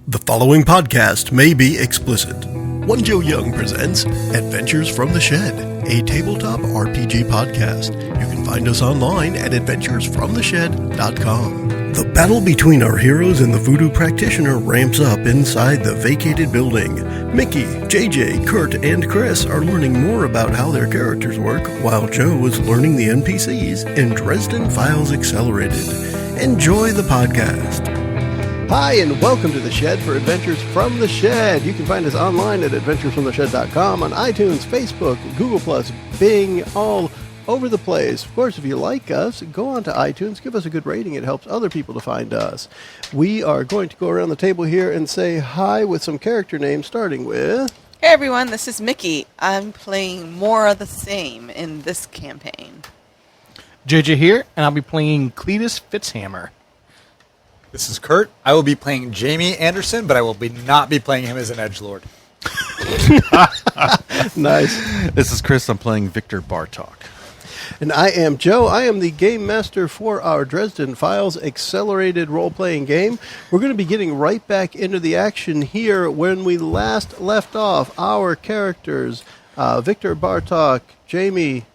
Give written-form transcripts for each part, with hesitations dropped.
The following podcast may be explicit. One Joe Young presents Adventures from the Shed, a tabletop RPG podcast. You can find us online at adventuresfromtheshed.com. The battle between our heroes and the Voodoo Practitioner ramps up inside the vacated building. Mickie, JJ, Kurt, and Chris are learning more about how their characters work, while Joe is learning the NPCs in Dresden Files Accelerated. Enjoy the podcast. Hi, and welcome to The Shed for Adventures from the Shed. You can find us online at adventuresfromtheshed.com, on iTunes, Facebook, Google+, Bing, all over the place. Of course, if you like us, go on to iTunes, give us a good rating. It helps other people to find us. We are going to go around the table here and say hi with some character names, starting with... Hey everyone, this is Mickie. I'm playing more of the same in this campaign. JJ here, and I'll be playing Cletus Fitzhammer. This is Kurt. I will be playing Jamie Anderson, but I will not be playing him as an edgelord. Nice. This is Chris. I'm playing Victor Bartok. And I am Joe. I am the game master for our Dresden Files Accelerated role-playing game. We're going to be getting right back into the action here when we last left off. Our characters, Victor Bartok, Jamie,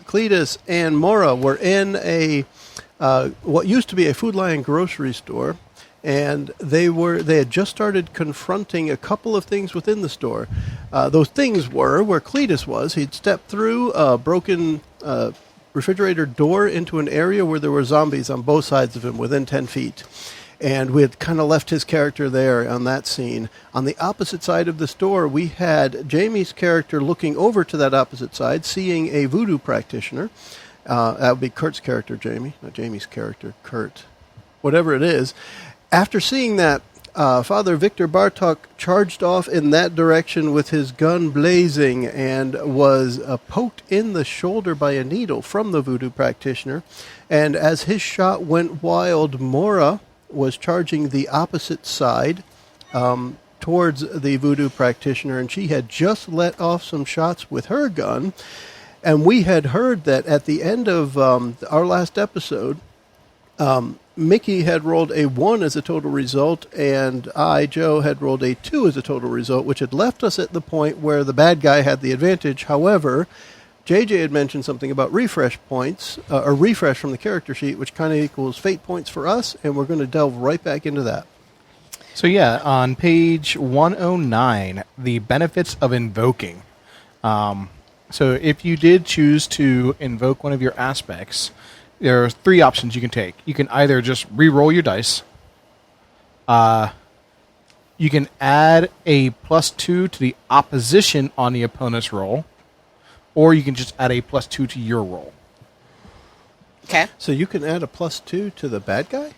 Cletus, and Maura were in a what used to be a Food Lion grocery store, and they had just started confronting a couple of things within the store. Those things were where Cletus was. He'd stepped through a broken refrigerator door into an area where there were zombies on both sides of him within 10 feet. And we had kind of left his character there on that scene. On the opposite side of the store, we had Jamie's character looking over to that opposite side, seeing a Voodoo Practitioner. That would be Kurt's character, Jamie, not Jamie's character, Kurt. Whatever it is. After seeing that, Father Victor Bartok charged off in that direction with his gun blazing and was poked in the shoulder by a needle from the Voodoo Practitioner. And as his shot went wild, Maura was charging the opposite side towards the Voodoo Practitioner, and she had just let off some shots with her gun. And we had heard that at the end of our last episode, Mickie had rolled a 1 as a total result, and I, Joe, had rolled a 2 as a total result, which had left us at the point where the bad guy had the advantage. However, JJ had mentioned something about refresh points, or refresh from the character sheet, which kind of equals fate points for us, and we're going to delve right back into that. So yeah, on page 109, the benefits of invoking. So if you did choose to invoke one of your aspects, there are 3 options you can take. You can either just re-roll your dice. You can add a +2 to the opposition on the opponent's roll. Or you can just add a +2 to your roll. Okay. So you can add a +2 to the bad guy?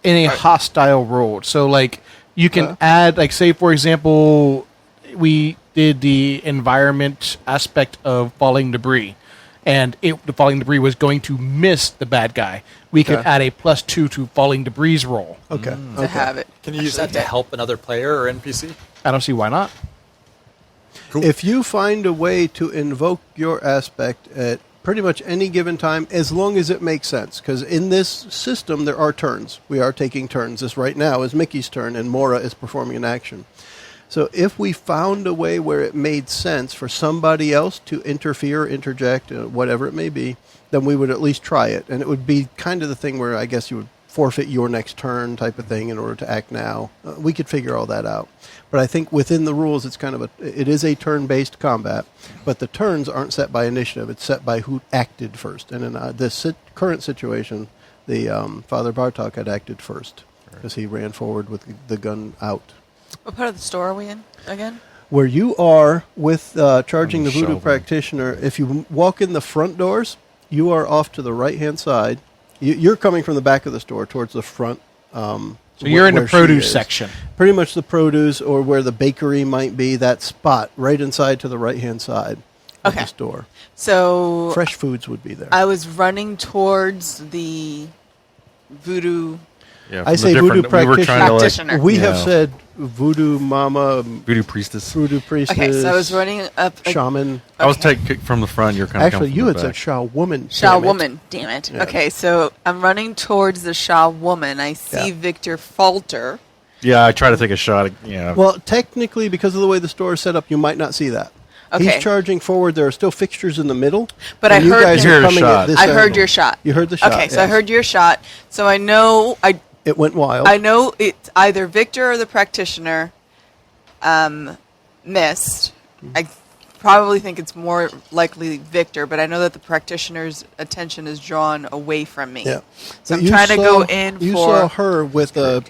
In a hostile roll. So like you can add, like say for example, we did the environment aspect of falling debris, and the falling debris was going to miss the bad guy. We could add a +2 to falling debris roll. Okay. To have it. Can you use that to help another player or NPC? I don't see why not. Cool. If you find a way to invoke your aspect at pretty much any given time, as long as it makes sense, because in this system there are turns. We are taking turns. This right now is Mickey's turn, and Maura is performing an action. So if we found a way where it made sense for somebody else to interfere, interject, whatever it may be, then we would at least try it. And it would be kind of the thing where I guess you would forfeit your next turn type of thing in order to act now. We could figure all that out. But I think within the rules, it is a turn-based combat, but the turns aren't set by initiative. It's set by who acted first. And in this current situation, the Father Bartok had acted first because he ran forward with the gun out. What part of the store are we in again? Where you are with charging the Voodoo Shelving. Practitioner, if you walk in the front doors, you are off to the right-hand side. You're coming from the back of the store towards the front. So you're in the produce section. Pretty much the produce, or where the bakery might be, that spot right inside to the right-hand side of the store. So Fresh foods would be there. I was running towards the Voodoo Yeah, I from the say voodoo different- we were trying to, like- Practitioner. We have Yeah. said voodoo mama, Voodoo priestess. voodoo priestess, Okay, so I was running up a shaman. I was Okay. taking from the front. You're kind of Actually, you had said Shah woman. Shah damn it. woman. Damn it. Yeah. Okay, so I'm running towards the Shah woman. I see Yeah. Victor falter. Yeah, I try to take a shot. Yeah. Well, technically, because of the way the store is set up, you might not see that. Okay. He's charging forward. There are still fixtures in the middle. But and I you heard guys You are heard a coming shot. at this I heard angle. your shot. You heard the shot. Okay, so I yes. heard your shot. So I know It went wild. I know it's either Victor or the practitioner missed. I probably think it's more likely Victor, but I know that the practitioner's attention is drawn away from me. Yeah. So But I'm trying to go in You for... saw her with a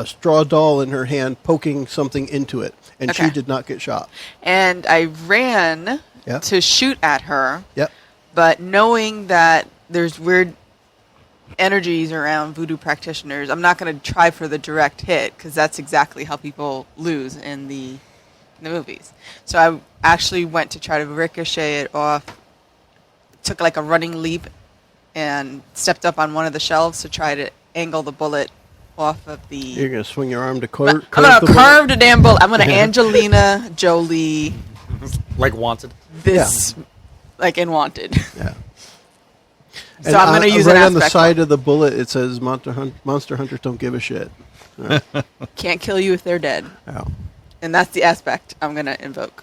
straw doll in her hand poking something into it, and she Okay. did not get shot. And I ran Yep. to shoot at her, Yep. but knowing that there's weird energies around voodoo practitioners, I'm not going to try for the direct hit because that's exactly how people lose in the movies. So I actually went to try to ricochet it off, took like a running leap, and stepped up on one of the shelves to try to angle the bullet off of the... You're going to swing your arm to I'm curve going the to bullet? carve the damn bullet. I'm going to Angelina Jolie Like Wanted. this, like in Wanted. Yeah. So I'm going to use right an on the aspect side one. of the bullet. It says Monster Hunters don't give a shit. Can't kill you if they're dead. Oh. And that's the aspect I'm going to invoke.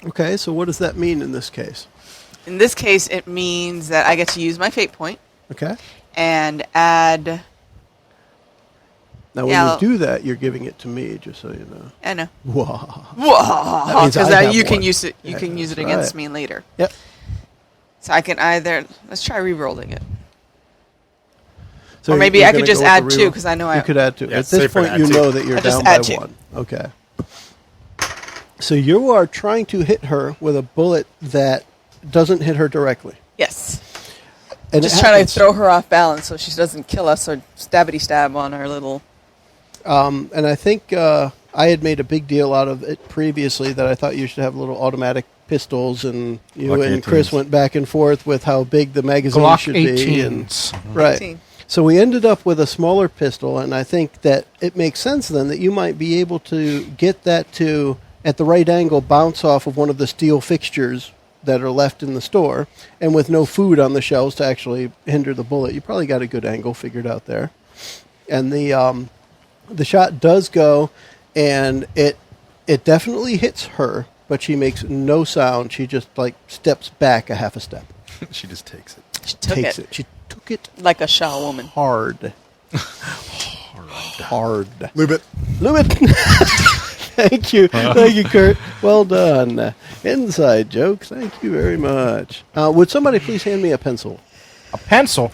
Okay, so what does that mean in this case? In this case, it means that I get to use my fate point Okay. and add... Now, when Yeah. you do that, you're giving it to me, just so you know. I know. Whoa. means Because I have you can one. use it. You Yeah, can use it that's against right. me later. Yep. So I can either... Let's try re-rolling it. So Or maybe you're I could gonna just go with add the two, reroll? 'cause I know You I- could add two. Yeah, At this safer to point, add you two. know that you're I just down by add two. one. Okay. So you are trying to hit her with a bullet that doesn't hit her directly. Yes. And Just it trying to happens. throw her off balance so she doesn't kill us or stabbity stab on her little... And I think I had made a big deal out of it previously that I thought you should have little automatic pistols, and you Glock and Chris 18s. went back and forth with how big the magazine Glock should be. And, 18s. right. 18. So we ended up with a smaller pistol, and I think that it makes sense then that you might be able to get that to, at the right angle, bounce off of one of the steel fixtures that are left in the store, and with no food on the shelves to actually hinder the bullet. You probably got a good angle figured out there. And the shot does go, and it definitely hits her, but she makes no sound. She just like steps back a half a step. She just takes it. She took Takes it it. She took it like a Shah woman. hard. Hard. Lube it. Lube it. Thank you. Thank you, Kurt. Well done. Inside joke. Thank you very much. Would somebody please hand me a pencil? A pencil.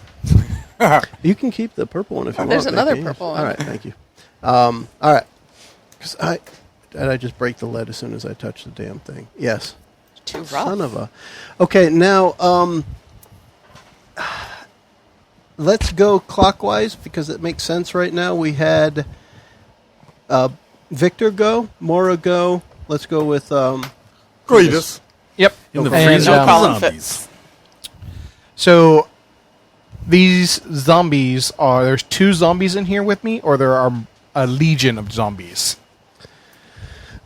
You can keep the purple one if you want. There's another Mickey. purple one. All right, thank you. All right. 'Cause did I just break the lead as soon as I touch the damn thing? Yes. Too rough. Son of a. Okay, now let's go clockwise because it makes sense right now. We had Victor go, Mora go. Let's go with Coitus. Yep. In the Okay. freezer No of Colin zombies. So these zombies are... There's 2 zombies in here with me, or there are a legion of zombies?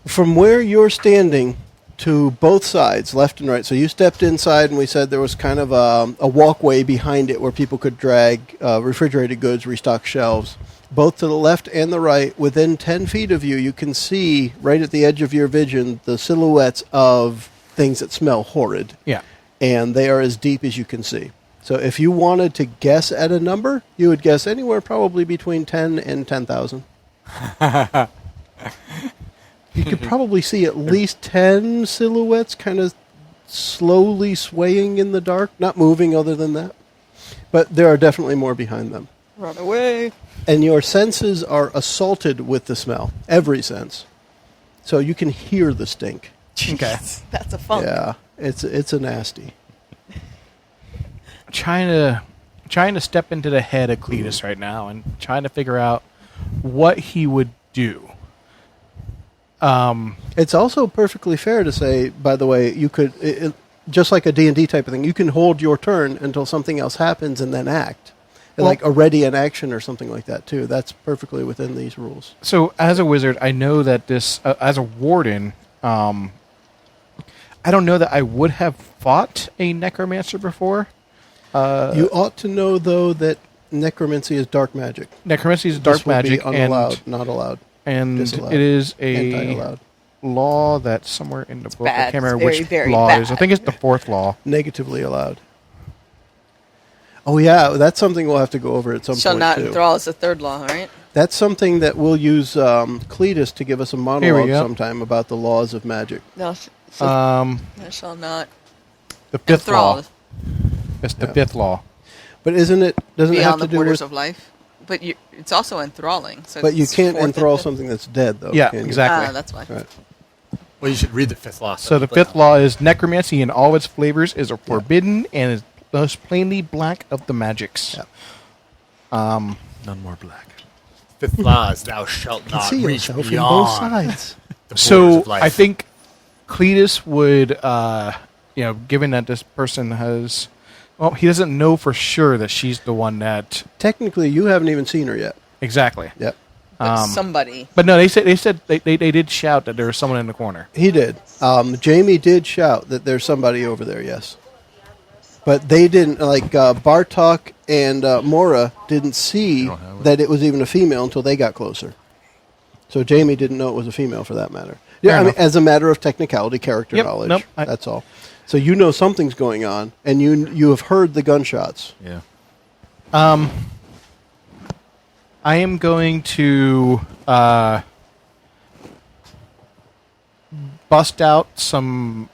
from where you're standing to both sides, left and right. So you stepped inside, and we said there was kind of a walkway behind it where people could drag refrigerated goods, restock shelves. Both to the left and the right, within 10 feet of you, you can see right at the edge of your vision the silhouettes of things that smell horrid. Yeah. And they are as deep as you can see. So if you wanted to guess at a number, you would guess anywhere probably between 10 and 10,000. You could probably see at least 10 silhouettes kind of slowly swaying in the dark, not moving other than that. But there are definitely more behind them. Run away. And your senses are assaulted with the smell, every sense. So you can hear the stink. Okay. That's a funk. Yeah, it's a nasty. Trying to step into the head of Cletus right now and trying to figure out what he would do. It's also perfectly fair to say, by the way, you could, just like a D&D type of thing, you can hold your turn until something else happens and then act. like a ready in action or something like that too. That's perfectly within these rules. So as a wizard, I know that this, as a warden, I don't know that I would have fought a necromancer before. You ought to know though that necromancy is dark magic. Necromancy is dark This would magic, be unallowed, not allowed. and disallowed, it is a anti-allowed. law that's somewhere in the book. I bad. can't remember It's which very, law very it is. I bad. think it's the fourth law. Negatively allowed. Oh yeah, that's something we'll have to go over at some Shall point not too. enthrall is the third law, right? That's something that we'll use Cletus to give us a Here monologue we go. sometime about the laws of magic. No, Um, I shall not the fifth law. enthrall It's the Yeah. fifth law. But doesn't it have beyond to the do borders with? of life. But it's also enthralling. So But you it's can't fourth and enthrall fifth. something that's dead, though. Yeah, can you? exactly. Ah, that's why. Right. Well, you should read the fifth law. So the people fifth know. law is necromancy in all its flavors is forbidden and is most plainly black of the magics. Yeah. None more black. Fifth law is thou shalt You can not see reach yourself in beyond both sides. the borders So of life. I think Cletus would, given that this person has, well, he doesn't know for sure that she's the one that Technically, you haven't even seen her yet. exactly. Yep. But somebody. But no, they said they did shout that there was someone in the corner. He did. Jamie did shout that there's somebody over there, yes. But they didn't, like Bartok and Mora didn't see don't have it. that it was even a female until they got closer. So Jamie didn't know it was a female for that matter. Yeah, Fair I mean, enough. as a matter of technicality, character Yep, knowledge, nope, that's all. So you know something's going on, and you have heard the gunshots. Yeah. I am going to bust out some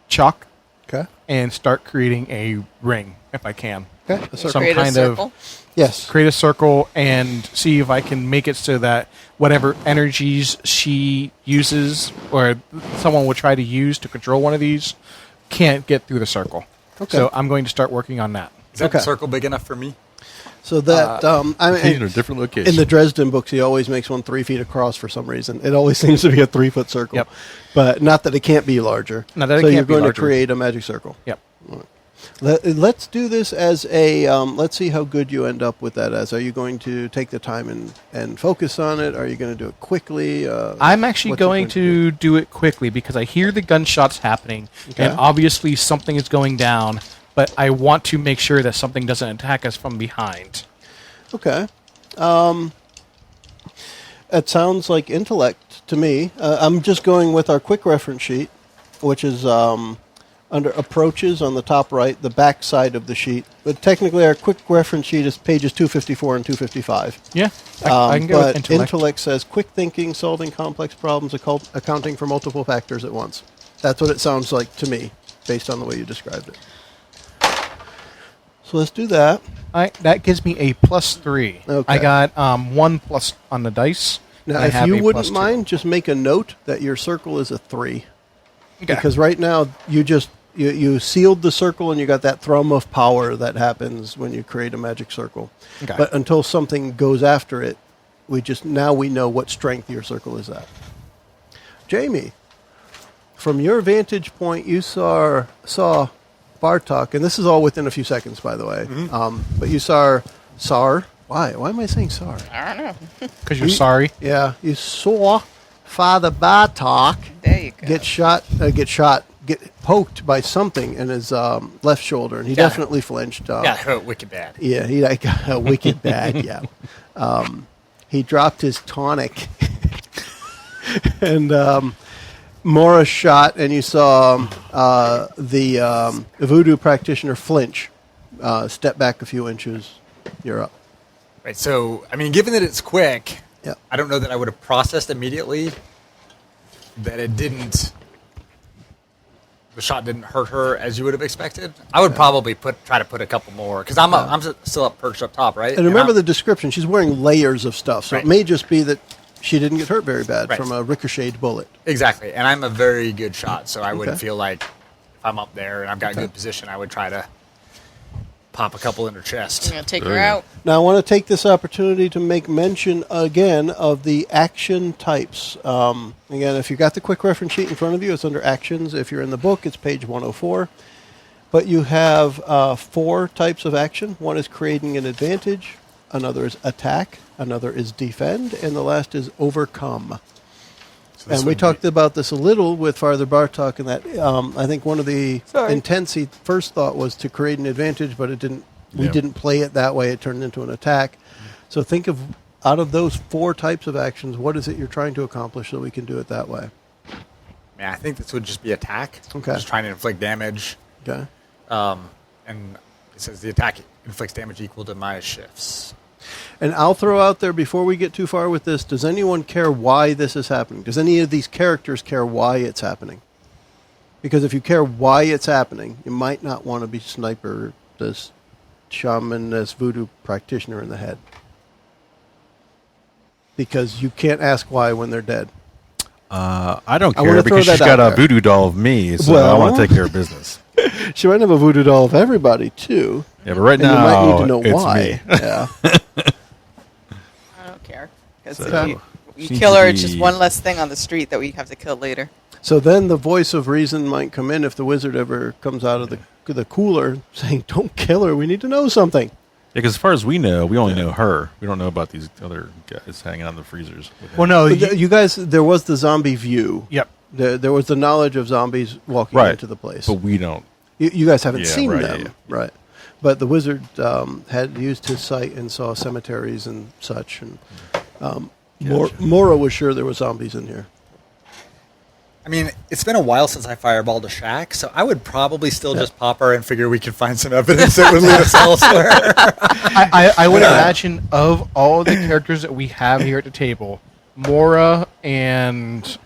chalk Okay. and start creating a ring if I can. Okay. A circle. Some Create a kind of- circle. Yes. Create a circle and see if I can make it so that whatever energies she uses or someone will try to use to control one of these can't get through the circle. Okay. So I'm going to start working on that. is that okay. circle big enough for me? So that I These are mean, different locations. in the Dresden books, he always makes one 3 feet across for some reason. It always seems to be a 3-foot circle. Yep. But not that it can't be larger. Not that it so can't you're be going larger. to create a magic circle. Yep. Let's do this as a. Let's see how good you end up with that. As are you going to take the time and focus on it? Are you going to do it quickly? I'm actually what's it going to do it quickly because I hear the gunshots happening, Okay. and obviously something is going down. But I want to make sure that something doesn't attack us from behind. Okay. It sounds like intellect to me. I'm just going with our quick reference sheet, which is under approaches on the top right, the back side of the sheet. But technically, our quick reference sheet is pages 254 and 255. Yeah, I can go with But intellect. says quick thinking, solving complex problems, accounting for multiple factors at once. That's what it sounds like to me, based on the way you described it. So let's do that. That gives me a +3. Okay. I got 1+ on the dice. Now, and I if have you a wouldn't +2. mind, just make a note that your circle is a 3. Okay. Because right now, you sealed the circle and you got that thrum of power that happens when you create a magic circle. Okay. But until something goes after it, we know what strength your circle is at. Jamie, from your vantage point, you saw Bartok, and this is all within a few seconds, by the way. But you saw Sar. Why am I saying Sar? I don't know. Because you're sorry. Yeah, you saw Father Bartok There you go. get poked by something in his left shoulder, and he Yeah. definitely flinched. Yeah, hurt wicked bad. Yeah, he got a wicked bad. Yeah, he dropped his tonic, and Mora shot, and you saw the Voodoo Practitioner flinch, step back a few inches. You're up. Right. So, I mean, given that it's quick, Yeah. I don't know that I would have processed immediately that it didn't. The shot didn't hurt her as you would have expected. I would probably try to put a couple more because I'm still up perched up top, right? And remember I'm- the description. She's wearing layers of stuff, so Right. it may just be that she didn't get hurt very bad Right. from a ricocheted bullet. Exactly, and I'm a very good shot, so I wouldn't Okay. feel like if I'm up there and I've got good position, I would try to pop a couple in her chest. I'm going to take There her you go. out. Now, I want to take this opportunity to make mention again of the action types. Again, if you've got the quick reference sheet in front of you, it's under actions. If you're in the book, it's page 104. But you have 4 types of action. One is creating an advantage, another is attack, another is defend, and the last is overcome. So And we talked about this a little with Father Bartok, and that I think one of the intents he first thought was to create an advantage, but it didn't. We didn't play it that way. It turned into an attack. So think of, out of those 4 types of actions, what is it you're trying to accomplish so we can do it that way? Yeah, I think this would just be attack. Okay. Just trying to inflict damage. Okay. And it says the attack inflicts damage equal to my shifts. And I'll throw out there, before we get too far with this, does anyone care why this is happening? Does any of these characters care why it's happening? Because if you care why it's happening, you might not want to be sniper, this shaman, this voodoo practitioner in the head. Because you can't ask why when they're dead. I don't I wanna care throw because she's that got out a there. voodoo doll of me, so I want to take care of business. She might have a voodoo doll of everybody, too. Yeah, but right And now, you might need to know it's why. me. Yeah. I don't care. Because So- you Seems kill to her, it's just be- one less thing on the street that we have to kill later. So then the voice of reason might come in if the wizard ever comes out of the cooler saying, don't kill her, we need to know something. Yeah, because as far as we know, we only know her. We don't know about these other guys hanging out in the freezers. with Well, him. no, But you guys, there was the zombie view. Yep. There was the knowledge of zombies walking Right. into the place. But we don't. You guys haven't Yeah, seen right, them, yeah. right? But the wizard had used his sight and saw cemeteries and such. And Mora was sure there were zombies in here. I mean, it's been a while since I fireballed a shack, so I would probably still just pop her and figure we could find some evidence that would lead us elsewhere. I would imagine of all the characters that we have here at the table, Mora and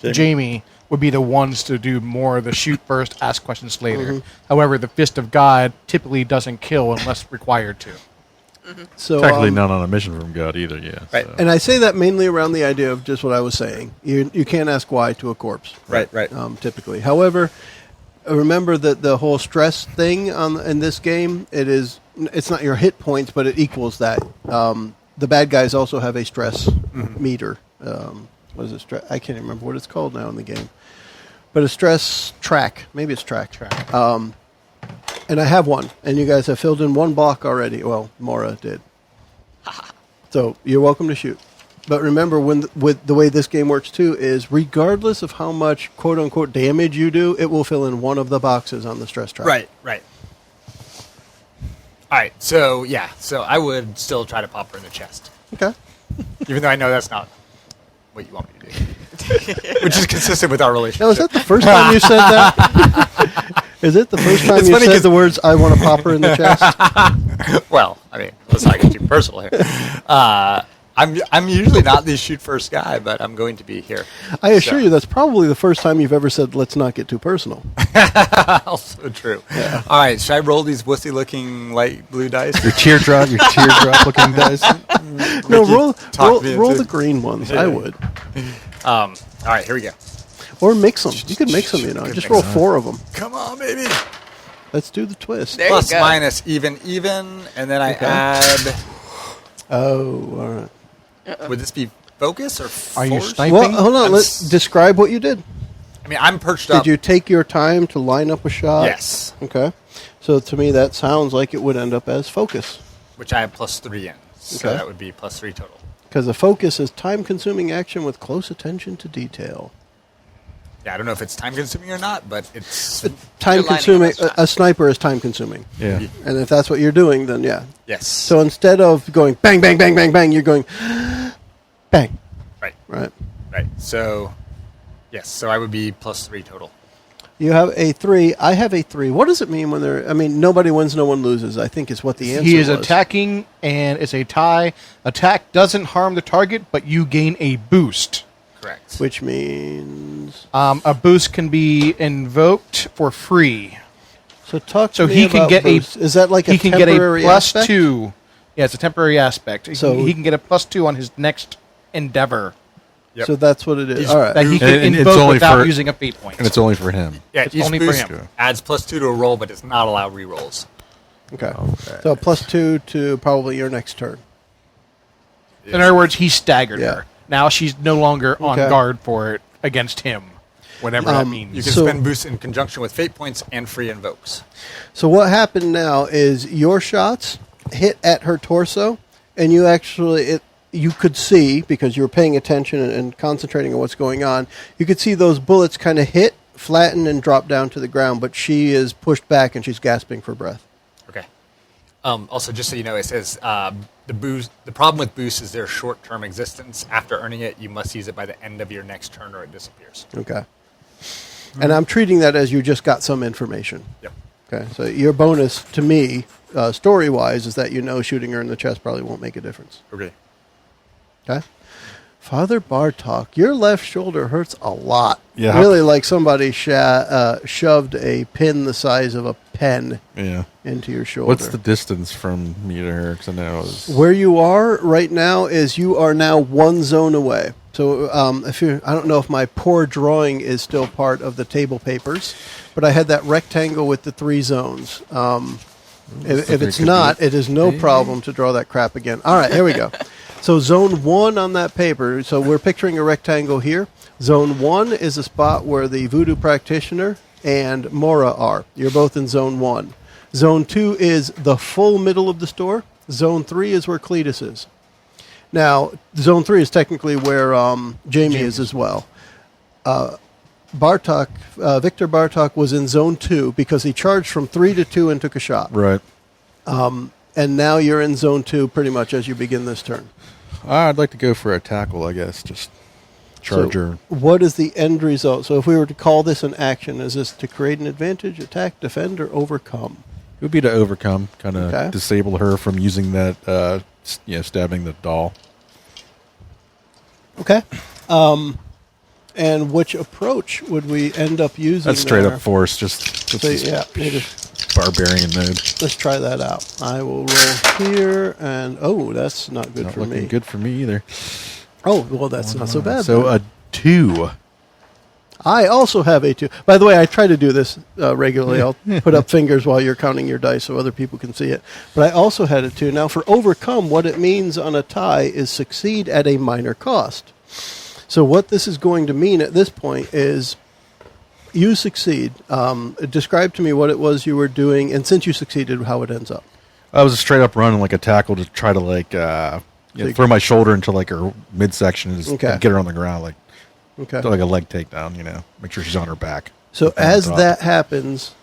Jamie would be the ones to do more of the shoot first, ask questions later. However, the Fist of God typically doesn't kill unless required to. So Technically not on a mission from God either, yeah. Right. So. And I say that mainly around the idea of just what I was saying. You can't ask why to a corpse. Right. Typically. However, remember that the whole stress thing in this game, it's not your hit points, but it equals that. The bad guys also have a stress meter. What is it? I can't even remember what it's called now in the game. But a stress track. Maybe it's track. And I have one, and you guys have filled in one block already. Well, Mora did. So you're welcome to shoot. But remember, with the way this game works too, is regardless of how much quote unquote damage you do, it will fill in one of the boxes on the stress track. Right. All right, so I would still try to pop her in the chest, Okay. even though I know that's not what you want me to do, which is consistent with our relationship. Now, is that the first time you said that? Is it the first time It's you funny said 'cause- the words, I want to pop her in the chest? Well, I mean, let's not get too personal here. I'm usually not the shoot first guy, but I'm going to be here. I assure you that's probably the first time you've ever said, let's not get too personal. Also true. All right, should I roll these wussy looking light blue dice? Your teardrop looking dice. No, talk me roll into- the green ones. I would. All right, here we go. Or mix them. You could mix them, you know. Could Just mix roll 'em. 4 of them. Come on, baby. Let's do the twist. There Plus, you go. minus, even, and then I Okay. add. Oh, all right. Would this be focus or force? Are you sniping? Well, hold on. I'm Let's s- describe what you did. I mean, I'm perched up. Did you take your time to line up a shot? Yes. Okay. So to me, that sounds like it would end up as focus. Which I have +3 in. So Okay. that would be +3 total. Because a focus is time-consuming action with close attention to detail. Yeah, I don't know if it's time consuming or not, but it's. Time-consuming. You're lining up A sniper is time-consuming. Yeah. And if that's what you're doing, then yeah. Yes. So instead of going bang, bang, bang, bang, bang, you're going bang. Right. Right. So, yes. So I would be +3 total. You have a 3. I have a 3. What does it mean when they're... I mean, nobody wins, no one loses, I think is what the answer He is was. attacking, and it's a tie. Attack doesn't harm the target, but you gain a boost. Correct. Which means... A boost can be invoked for free. So talk to So me he can about get boost. Is that like he a can get a temporary plus aspect? 2. Yeah, it's a temporary aspect. So- He can get a +2 on his next endeavor Yep. So that's what it is. He's- All right. that he can And it's invoke only without for- using a fate point. And it's only for him. Yeah, It's each only for boost him. adds +2 to a roll, but it's not allow rerolls. Okay. So plus 2 to probably your next turn. In other words, he staggered Yeah. her. Now she's no longer on Okay. guard for it against him. Whatever that means. You can spend boosts in conjunction with fate points and free invokes. So what happened now is your shots hit at her torso, and you actually you could see, because you were paying attention and concentrating on what's going on, you could see those bullets kind of hit, flatten, and drop down to the ground, but she is pushed back and she's gasping for breath. Okay. Also, just so you know, it says the problem with boost is their short-term existence. After earning it, you must use it by the end of your next turn or it disappears. Okay. And I'm treating that as you just got some information. Yep. Okay. So your bonus to me, story-wise, is that shooting her in the chest probably won't make a difference. Okay. Okay. Father Bartok, your left shoulder hurts a lot. Yeah. Really like somebody shoved a pin the size of a pen into your shoulder. What's the distance from me to her? Because I know it was... Where you are right now is you are now one zone away. So I don't know if my poor drawing is still part of the table papers, but I had that rectangle with the 3 zones. If it's not, it is no problem to draw that crap again. All right, here we go. So zone 1 on that paper, so we're picturing a rectangle here. Zone 1 is a spot where the Voodoo Practitioner and Mora are. You're both in zone 1. Zone 2 is the full middle of the store. Zone 3 is where Cletus is. Now, zone 3 is technically where Jamie is as well. Victor Bartok was in zone 2 because he charged from 3 to 2 and took a shot. Right. And now you're in zone 2 pretty much as you begin this turn. I'd like to go for a tackle, I guess. Just charger. So what is the end result? So if we were to call this an action, is this to create an advantage, attack, defend, or overcome? It would be to overcome, kind of disable her from using that, stabbing the doll. Okay. And which approach would we end up using? That's straight there? up force, just barbarian mode. Let's try that out. I will roll here, and that's not good Not for looking me. good for me either. Oh, well, that's not so bad. So then. a 2. I also have a 2. By the way, I try to do this regularly. I'll put up fingers while you're counting your dice so other people can see it. But I also had a 2. Now, for overcome, what it means on a tie is succeed at a minor cost. So what this is going to mean at this point is you succeed. Describe to me what it was you were doing, and since you succeeded, how it ends up. I was a straight up run like a tackle to try to throw my shoulder into like her midsection and just get her on the ground do like a leg takedown, make sure she's on her back. So as that happens,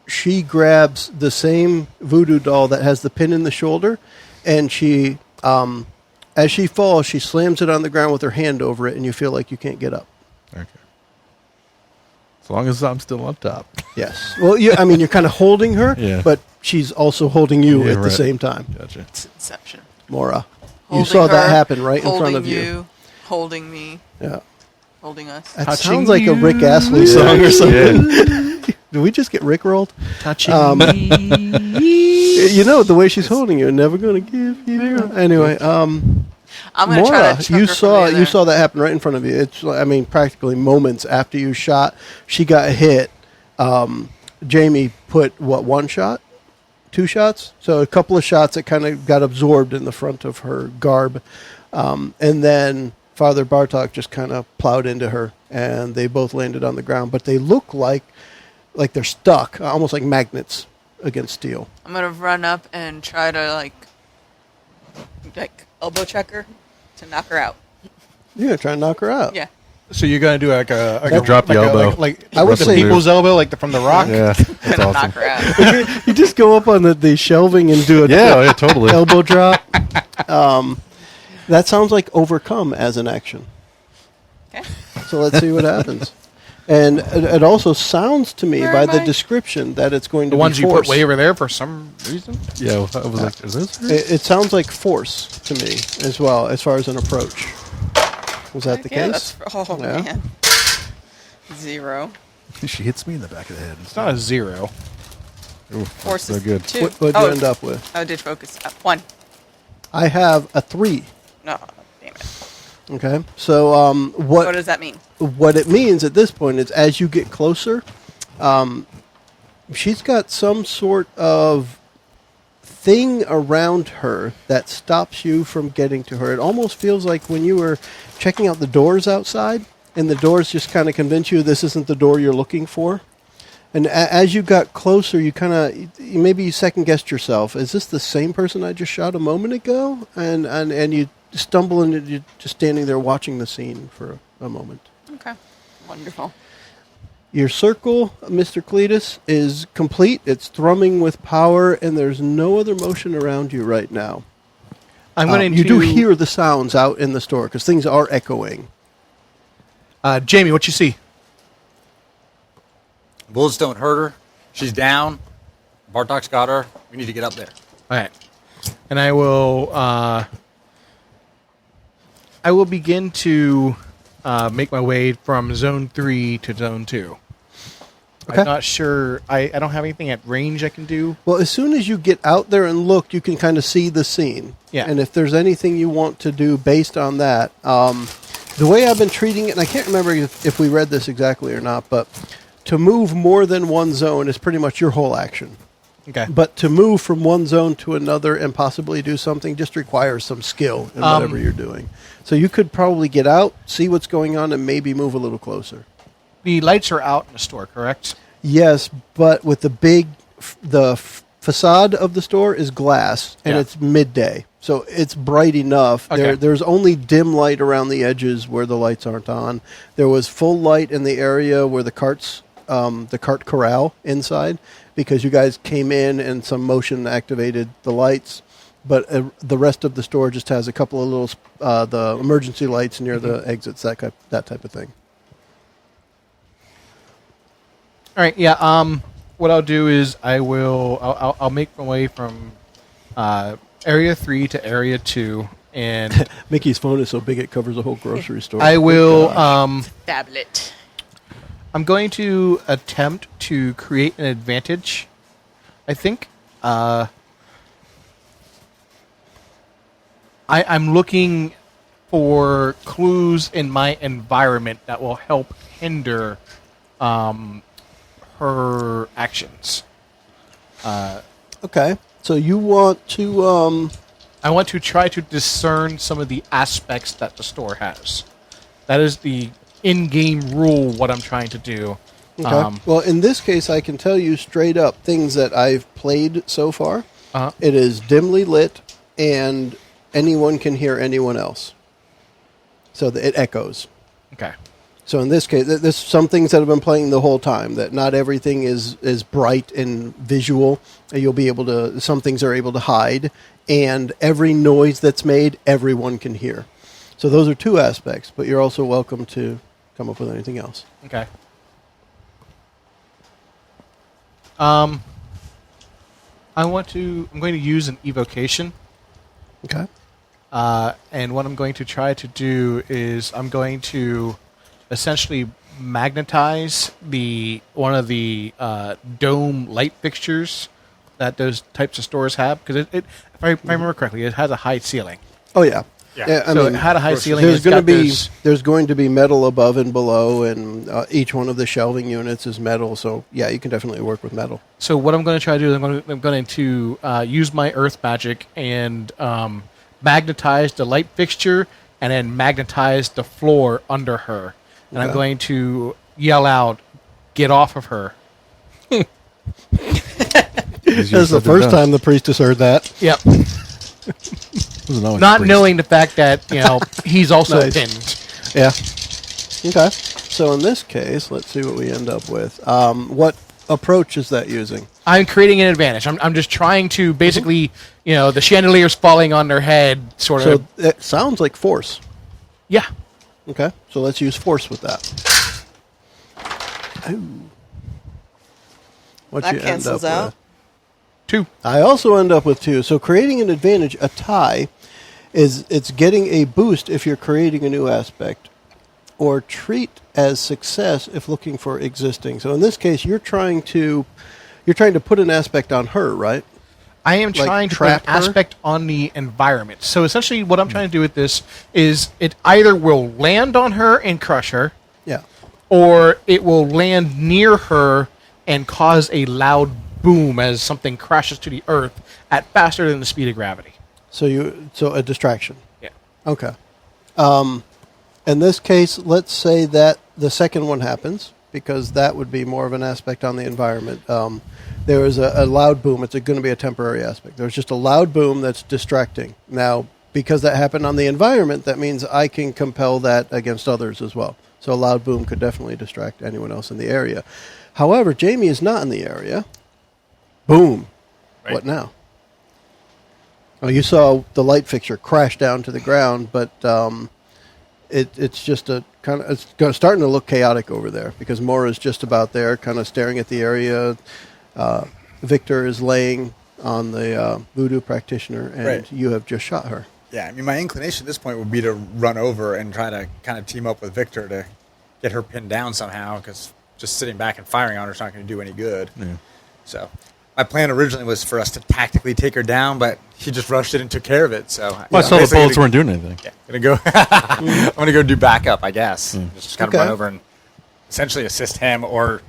she grabs the same voodoo doll that has the pin in the shoulder, and she, as she falls, she slams it on the ground with her hand over it, and you feel like you can't get up. Okay. As long as I'm still on top. Yes. Well, you're kind of holding her, but she's also holding you at the same time. Gotcha. It's Inception. Mora, Holding you saw that her, happen right in front of holding you. Holding me. Yeah. Holding us. That Touching sounds like a Rick you. Astley song or something. Yeah. Did we just get Rickrolled? Touching me. The way she's holding you, never gonna give you. Anyway, I'm gonna Mora, try to chuck you her saw from you saw that happen right in front of you. It's practically moments after you shot, she got hit. Jamie put 1 shot, 2 shots, so a couple of shots that kind of got absorbed in the front of her garb, and then Father Bartok just kind of plowed into her, and they both landed on the ground. But they look like they're stuck, almost like magnets against steel. I'm gonna run up and try to like elbow check her to knock her out. You're gonna try and knock her out. Yeah. So you're going to do like a drop the elbow. I would say people's elbow, like from The Rock? Yeah, that's Gonna awesome. knock her out. You just go up on the shelving and do a Yeah, totally. elbow drop. That sounds like overcome as an action. Okay. So let's see what happens. And it also sounds to me Where by am the I? description that it's going to The be ones you force. put way over there for some reason? Yeah, I was like, is this her? It sounds like force to me as well, as far as an approach. Was that the Yeah, case? yeah. Man. 0. She hits me in the back of the head. It's not a 0. Ooh, Force so is good. 2. What'd you end up with? I did focus. 1. I have a 3. No, damn it. Okay. So What does that mean? what it means at this point is as you get closer, she's got some sort of thing around her that stops you from getting to her. It almost feels like when you were checking out the doors outside and the doors just kind of convince you this isn't the door you're looking for. And as you got closer, you kind of maybe you second guessed yourself. Is this the same person I just shot a moment ago? And you stumble and you're just standing there watching the scene for a moment. Okay, wonderful. Your circle, Mr. Cletus, is complete. It's thrumming with power, and there's no other motion around you right now. You do hear the sounds out in the store because things are echoing. Jamie, what you see? Bullets don't hurt her. She's down. Bartok's got her. We need to get up there. All right. And I will begin to make my way from Zone 3 to Zone 2. Okay. I'm not sure. I don't have anything at range I can do. Well, as soon as you get out there and look, you can kind of see the scene. Yeah. And if there's anything you want to do based on that, the way I've been treating it, and I can't remember if we read this exactly or not, but to move more than one zone is pretty much your whole action. Okay. But to move from one zone to another and possibly do something just requires some skill in whatever you're doing. So you could probably get out, see what's going on, and maybe move a little closer. The lights are out in the store, correct? Yes, but with the facade of the store is glass, and it's midday. So it's bright enough. Okay. There's only dim light around the edges where the lights aren't on. There was full light in the area where the cart corral inside, because you guys came in and some motion activated the lights. But the rest of the store just has a couple of little the emergency lights near the exits, that type of thing. All right. Yeah. What I'll do is I'll make my way from Area 3 to Area 2, and Mickey's phone is so big it covers a whole grocery store. I will. Tablet. I'm going to attempt to create an advantage. I think. I'm looking for clues in my environment that will help hinder her actions. Okay. So you want to... I want to try to discern some of the aspects that the store has. That is the in-game rule, what I'm trying to do. Okay. Well, in this case, I can tell you straight up things that I've played so far. It is dimly lit, and anyone can hear anyone else. So it echoes. Okay. So in this case, there's some things that have been playing the whole time, that not everything is bright and visual. You'll be able to, some things are able to hide, and every noise that's made, everyone can hear. So those are two aspects, but you're also welcome to come up with anything else. Okay. I'm going to use an evocation. Okay. And what I'm going to try to do is I'm going to essentially magnetize one of the dome light fixtures that those types of stores have, because if I remember correctly, it has a high ceiling. Oh yeah. Yeah. I So mean, it had a high ceiling. there's going to be metal above and below, and each one of the shelving units is metal. So yeah, you can definitely work with metal. So what I'm going to try to do is I'm going to use my earth magic and magnetize the light fixture, and then magnetize the floor under her. And I'm going to yell out, "Get off of her!" This is the first time the priestess heard that. Yep. Not knowing the fact that he's also pinned. Yeah. Okay. So in this case, let's see what we end up with. What approach is that using? I'm creating an advantage. I'm just trying to basically, the chandelier's falling on their head, sort of. So it sounds like force. Yeah. Okay. So let's use force with that. Ooh. What That you cancels end up out. with? 2. I also end up with 2. So creating an advantage, a tie, it's getting a boost if you're creating a new aspect, or treat as success if looking for existing. So in this case, you're trying to put an aspect on her, right? I am trying to put an aspect on the environment. So essentially what I'm trying to do with this is it either will land on her and crush her, Yeah. or it will land near her and cause a loud boom as something crashes to the earth at faster than the speed of gravity. So a distraction. Yeah. Okay. In this case, let's say that the second one happens, because that would be more of an aspect on the environment. There is a loud boom. It's going to be a temporary aspect. There's just a loud boom that's distracting. Now, because that happened on the environment, that means I can compel that against others as well. So a loud boom could definitely distract anyone else in the area. However, Jamie is not in the area. Boom. Right. What now? Oh, you saw the light fixture crash down to the ground, but it's just a kind of starting to look chaotic over there, because Mora's just about there, kind of staring at the area. Victor is laying on the Voodoo Practitioner, and you have just shot her. Yeah, I mean, my inclination at this point would be to run over and try to kind of team up with Victor to get her pinned down somehow, because just sitting back and firing on her is not going to do any good. Yeah. So my plan originally was for us to tactically take her down, but he just rushed it and took care of it. So I saw the bullets weren't doing anything. Yeah, I'm gonna go do backup, I guess. Just kind of run over and essentially assist him, or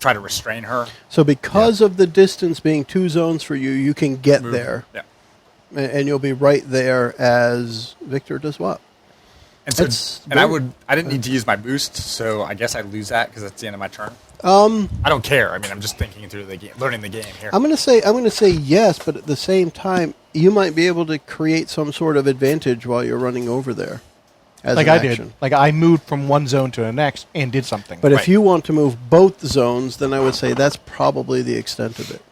try to restrain her. So because of the distance being 2 zones for you, you can get there. Yeah. And you'll be right there as Victor does what? And so, I didn't need to use my boost, so I guess I lose that because that's the end of my turn. I don't care. I mean, I'm just thinking through the game, learning the game here. I'm going to say yes, but at the same time, you might be able to create some sort of advantage while you're running over there. Like I did. Like I moved from one zone to the next and did something. But if you want to move both zones, then I would say that's probably the extent of it.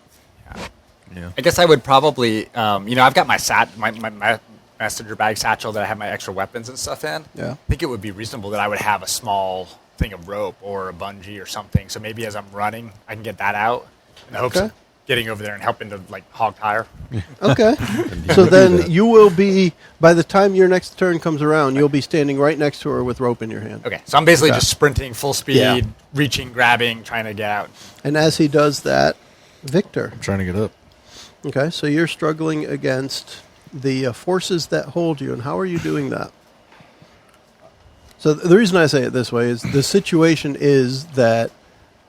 Yeah. I guess I would probably, I've got my messenger bag satchel that I have my extra weapons and stuff in. Yeah. I think it would be reasonable that I would have a small thing of rope or a bungee or something. So maybe as I'm running, I can get that out in the hopes of getting over there and helping to hog tie her. Okay. So then you will be, by the time your next turn comes around, you'll be standing right next to her with rope in your hand. Okay. So I'm basically just sprinting full speed, reaching, grabbing, trying to get out. And as he does that, Victor. I'm trying to get up. Okay. So you're struggling against the forces that hold you. And how are you doing that? So the reason I say it this way is the situation is that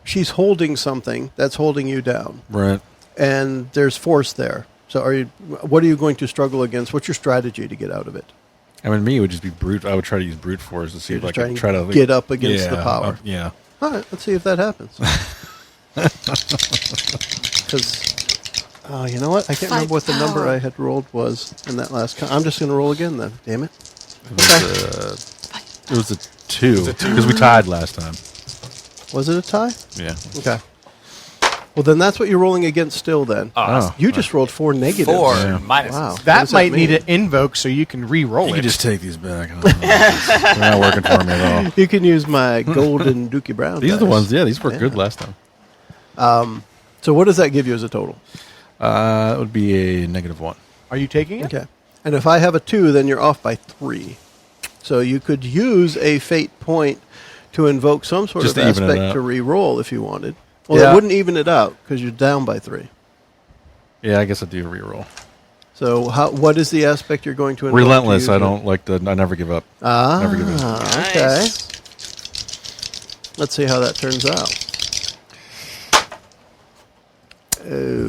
she's holding something that's holding you down. Right. And there's force there. So what are you going to struggle against? What's your strategy to get out of it? I mean, me, it would just be brute. I would try to use brute force to see if I can try to get up against the power. Yeah. All right, let's see if that happens. Because, you know what? I can't remember what the number I had rolled was in that last. I'm just going to roll again then. Damn it. It was a 2 because we tied last time. Was it a tie? Yeah. Okay. Well, then that's what you're rolling against still then. Oh. You just rolled 4 negatives. 4 minuses. Wow. That might need an invoke so you can re-roll it. You can just take these back. They're not working for me at all. You can use my golden Dookie Brown. These are the ones, these worked good last time. So what does that give you as a total? It would be a -1. Are you taking it? Okay. And if I have a 2, then you're off by 3. So you could use a fate point to invoke some sort of aspect to re-roll if you wanted. Well, that wouldn't even it out because you're down by 3. Yeah, I guess I do re-roll. So what is the aspect you're going to invoke? Relentless. I don't like I never give up. Never give up. Okay. Let's see how that turns out.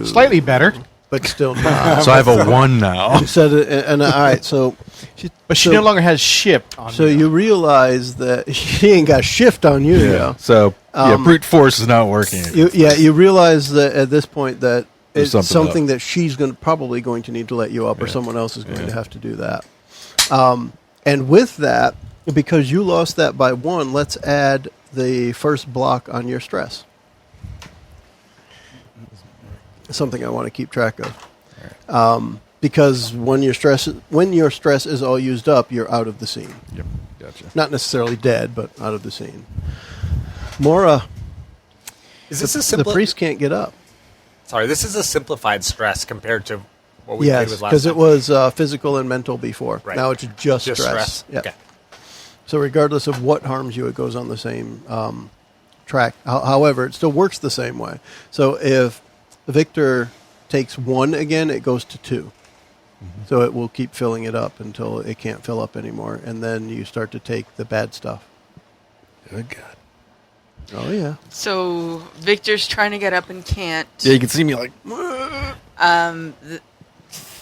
Slightly better. But still not. So I have a 1 now. All right, so... She no longer has shift on So you realize that she ain't got shift on you now. So, brute force is not working. You realize that at this point that it's something up. that she's probably going to need to let you up, or someone else is going to have to do that. And with that, because you lost that by 1, let's add the first block on your stress. Something I want to keep track of. Because when your stress is all used up, you're out of the scene. Yep, gotcha. Not necessarily dead, but out of the scene. Mora, is this the priest can't get up. Sorry, this is a simplified stress compared to what we played with last time. because it was physical and mental before. Right. Now it's just stress. Yeah. Okay. So regardless of what harms you, it goes on the same track. However, it still works the same way. So if Victor takes 1 again, it goes to 2. Mm-hmm. So it will keep filling it up until it can't fill up anymore. And then you start to take the bad stuff. Good God. Oh, yeah. So Victor's trying to get up and can't. Yeah, you can see me like...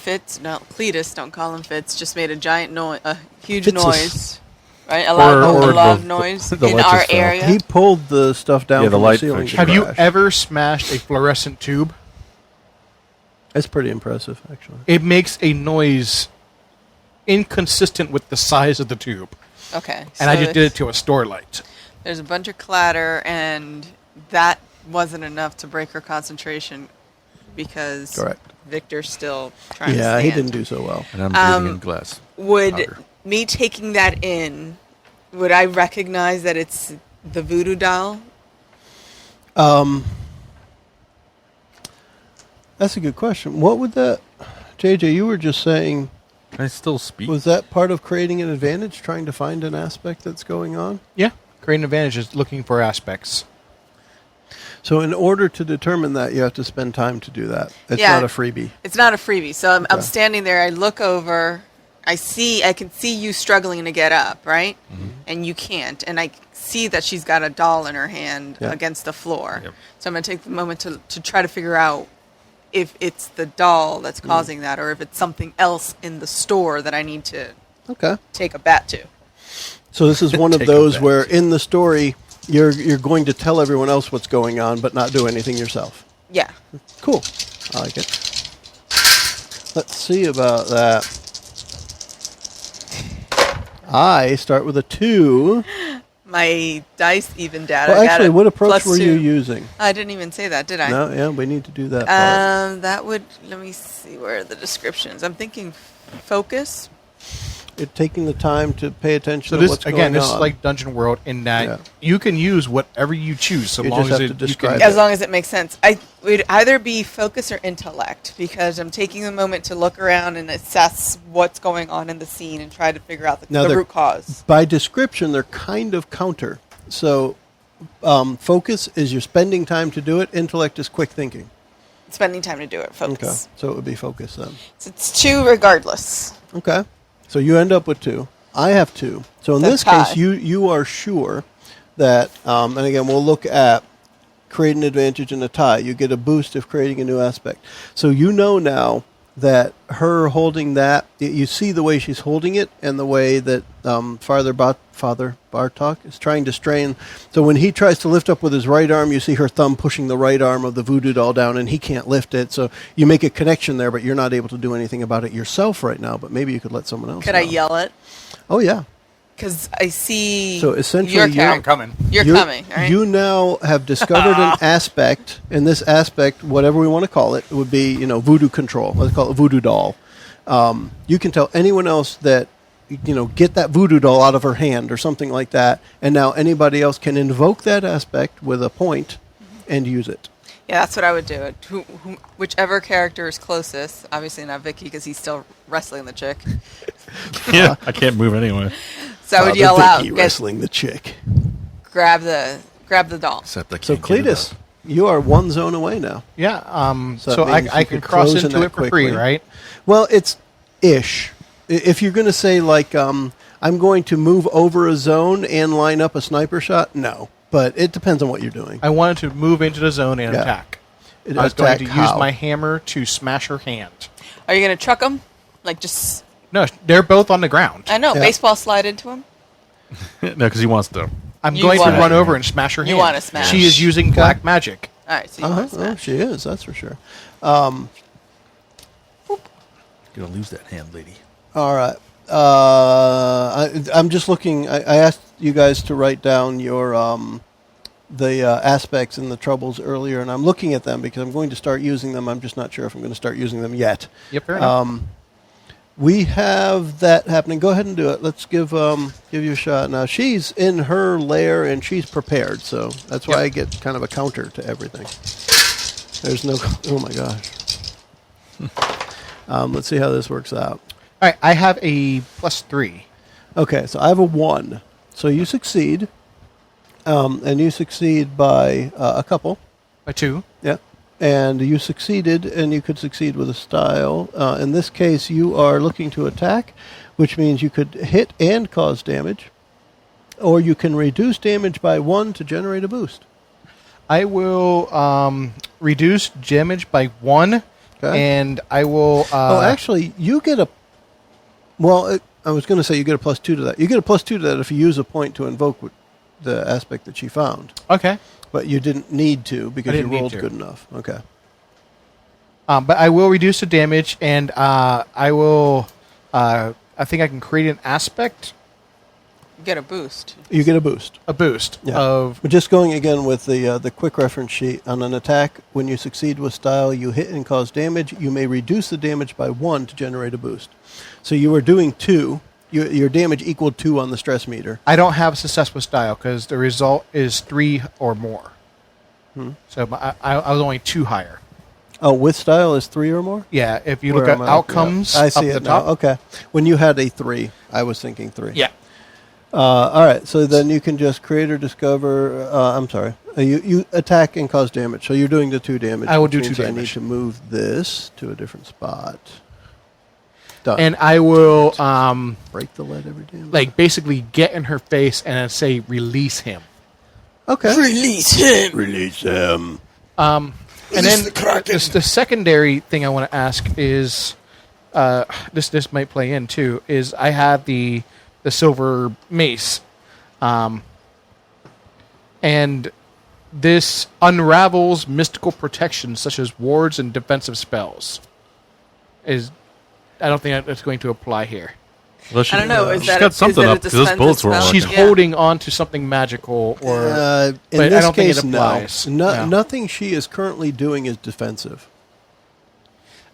Cletus, don't call him Fitz, just made a giant noise, a huge Fitzes. noise. right? A lot of the- noise the in lights our just fell. area. He pulled the stuff down Yeah, the from the light ceiling. fixture. to Have you crash. ever smashed a fluorescent tube? It's pretty impressive, actually. It makes a noise inconsistent with the size of the tube. Okay. And I just did it to a store light. There's a bunch of clatter, and that wasn't enough to break her concentration because Correct. Victor's still trying to Yeah, stand. he didn't do so well. And I'm breathing in glass. Would powder. me taking that in, would I recognize that it's the voodoo doll? That's a good question. What would that... JJ, you were just saying... Can I still speak? Was that part of creating an advantage, trying to find an aspect that's going on? Yeah. Creating advantage is looking for aspects. So in order to determine that, you have to spend time to do that. It's Yeah. not a freebie. It's not a freebie. So I'm Okay. standing there. I look over. I can see you struggling to get up, right? Mm-hmm. And you can't. And I see that she's got a doll in her hand Yeah. against the floor. Yep. So I'm going to take the moment to try to figure out if it's the doll that's Mm. causing that, or if it's something else in the store that I need to Okay. take a bat to. So this is one of Take 'em those back. where in the story, you're going to tell everyone else what's going on, but not do anything yourself. Yeah. Cool. I like it. Let's see about that. I start with a 2. My dice evened out. Well, I got actually, a what approach were +2. you using? I didn't even say that, did I? No, yeah, we need to do that part. That would, let me see, where are the descriptions? I'm thinking focus. Taking the time to pay attention So to this what's again, going this on. is like Dungeon World in that Yeah. you can use whatever you choose, so You long just as have to you describe can. it. As long as it makes sense. I would either be focus or intellect, because I'm taking a moment to look around and assess what's going on in the scene and try to figure out Now the they're- root cause. By description, they're kind of counter. So focus is you're spending time to do it. Intellect is quick thinking. Spending time to do it. Okay. Focus. So it would be focus then. So it's 2 regardless. Okay. So you end up with 2. I have 2. So in That's this case, high. you are sure that, and again, we'll look at create an advantage in a tie. You get a boost if creating a new aspect. So you know now that her holding that, you see the way she's holding it and the way that Father Bartok is trying to strain. So when he tries to lift up with his right arm, you see her thumb pushing the right arm of the voodoo doll down, and he can't lift it. So you make a connection there, but you're not able to do anything about it yourself right now. But maybe you could let someone else Could know. I yell it? Oh, yeah. Because I see So essentially your you're- character. I'm coming. You're coming, all right? You now have discovered an aspect, and this aspect, whatever we want to call it, would be, voodoo control. Let's call it voodoo doll. You can tell anyone else that, get that voodoo doll out of her hand or something like that, and now anybody else can invoke that aspect with a point and use it. Yeah, that's what I would do. Whichever character is closest, obviously not Vicky because he's still wrestling the chick. Yeah, I can't move anyway. So I would Father yell out, Vicky wrestling the chick. grab the doll. Except I So can't get it Cletus, up. you are one zone away now. Yeah. So So, that means I you can could cross close in into that it for free, quickly. right? Well, it's ish. If you're going to say, like, I'm going to move over a zone and line up a sniper shot, no. But it depends on what you're doing. I wanted to move into the zone and Yeah. attack. I was going to use how? my hammer to smash her hand. Are you going to truck him? Like just, No, they're both on the ground. I know, Yeah. baseball slide into him? No, because he wants to. I'm You going to wanna- run over and smash her You hand. wanna smash. She is using black magic. All right, so you Uh-huh. want to Oh, smash. she is, that's for sure. Gonna lose that hand, lady. All right. I'm just looking. I asked you guys to write down your the aspects and the troubles earlier, and I'm looking at them because I'm going to start using them. I'm just not sure if I'm going to start using them yet. Yep, fair enough. We have that happening. Go ahead and do it. Let's give you a shot. Now she's in her lair and she's prepared, so that's why Yep. I get kind of a counter to everything. There's no. Oh my gosh. Let's see how this works out. All right, I have a +3. Okay, so I have a 1. So you succeed, and you succeed by a couple. A 2. Yeah. And you succeeded, and you could succeed with a style. In this case, you are looking to attack, which means you could hit and cause damage, or you can reduce damage by 1 to generate a boost. I will reduce damage by 1, Okay. and I will. Actually, you get a... Well, I was going to say you get a +2 to that. You get a +2 to that if you use a point to invoke the aspect that she found. Okay. But you didn't need to because you rolled good enough. Okay. But I will reduce the damage, and I will. I think I can create an aspect. Get a boost. You get a boost. A boost of. But just going again with the quick reference sheet on an attack, when you succeed with style, you hit and cause damage. You may reduce the damage by 1 to generate a boost. So you were doing 2. Your damage equaled 2 on the stress meter. I don't have success with style because the result is 3 or more. So I was only 2 higher. Oh, with style is 3 or more? Yeah, if you look at outcomes, I see up it the now. top. Okay. When you had a 3, I was thinking 3. Yeah. All right. So then you can just create or discover. I'm sorry. You attack and cause damage. So you're doing the 2 damage. I will do which 2 means damage. I need to move this to a different spot. Done. And I will break the lead every damage. like basically get in her face and then say release him. Okay. Release him. Release him. And then the secondary thing I want to ask is this might play in too, is I have the silver mace. And this unravels mystical protection such as wards and defensive spells. I don't think that's going to apply here. Well, I don't know. Is she's that got something is that up because those bullets were spell? working. She's holding on to something magical, or In but I this don't case, think it applies. no. Nothing she is currently doing is defensive.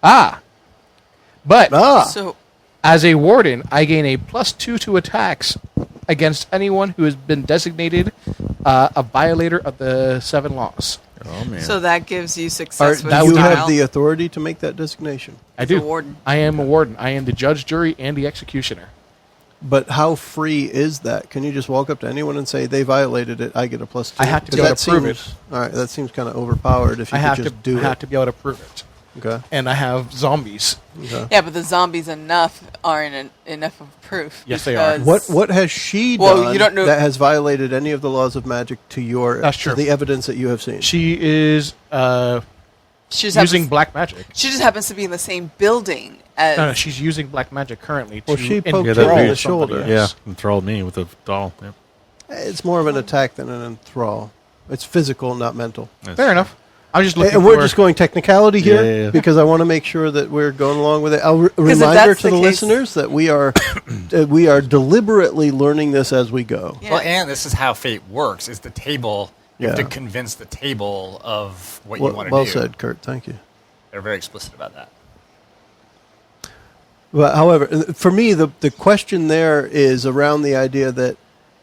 But So as a warden, I gain a +2 to attacks against anyone who has been designated a violator of the 7 laws. Oh man! so that gives you success with Do you style. have the authority to make that designation? I do. a warden. I am a warden. I am the judge, jury, and the executioner. But how free is that? Can you just walk up to anyone and say they violated it? I get a +2. I have to be 'Cause able to prove seems- All right, that seems kind of overpowered. If you I could have just to do I it. have to be able to prove it. Okay. And I have zombies. Okay. Yeah, but the zombies aren't enough of proof. Yes, they are. because- What has she Well, done you don't know- that has violated any of the laws of magic to your That's true. to the evidence that you have seen? She is She just using happens, black magic. she just happens to be in the same building as. No, she's using black magic currently. Well, to she poked her enthrall in the shoulder. somebody Yeah, else. enthralled me with a doll. Yeah. It's more of an attack than an enthrall. It's physical, not mental. Fair enough. I'm just looking And we're for. just going technicality here Yeah. because I want to make sure that we're going along with it. A if reminder that's to the the case- listeners that we are deliberately learning this as we go. Yeah. Well, and this is how fate works: is the table. You have Yeah. to convince the table of what you Well, want to well do. said, Kurt. Thank you. They're very explicit about that. But however, for me, the question there is around the idea that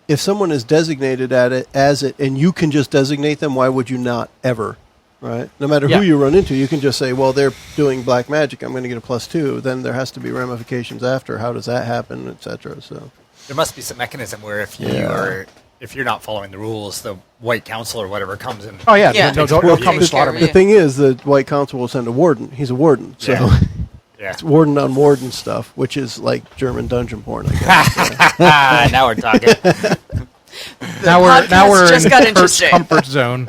if someone is designated as it, and you can just designate them, why would you not ever? Right? No matter Yeah. who you run into, you can just say, well, they're doing black magic. I'm going to get a +2. Then there has to be ramifications after. How does that happen, et cetera. So, There must be some mechanism where if you're not following the rules, the White Council or whatever comes in. Oh yeah, Yeah. don't Well, come and takes slaughter care of me. the thing is, the White Council will send a warden. He's a warden. So Yeah. Yeah. it's warden on warden stuff, which is like German dungeon porn, I guess. Now we're talking. Now podcast we're just in got Kurt's interesting. comfort zone.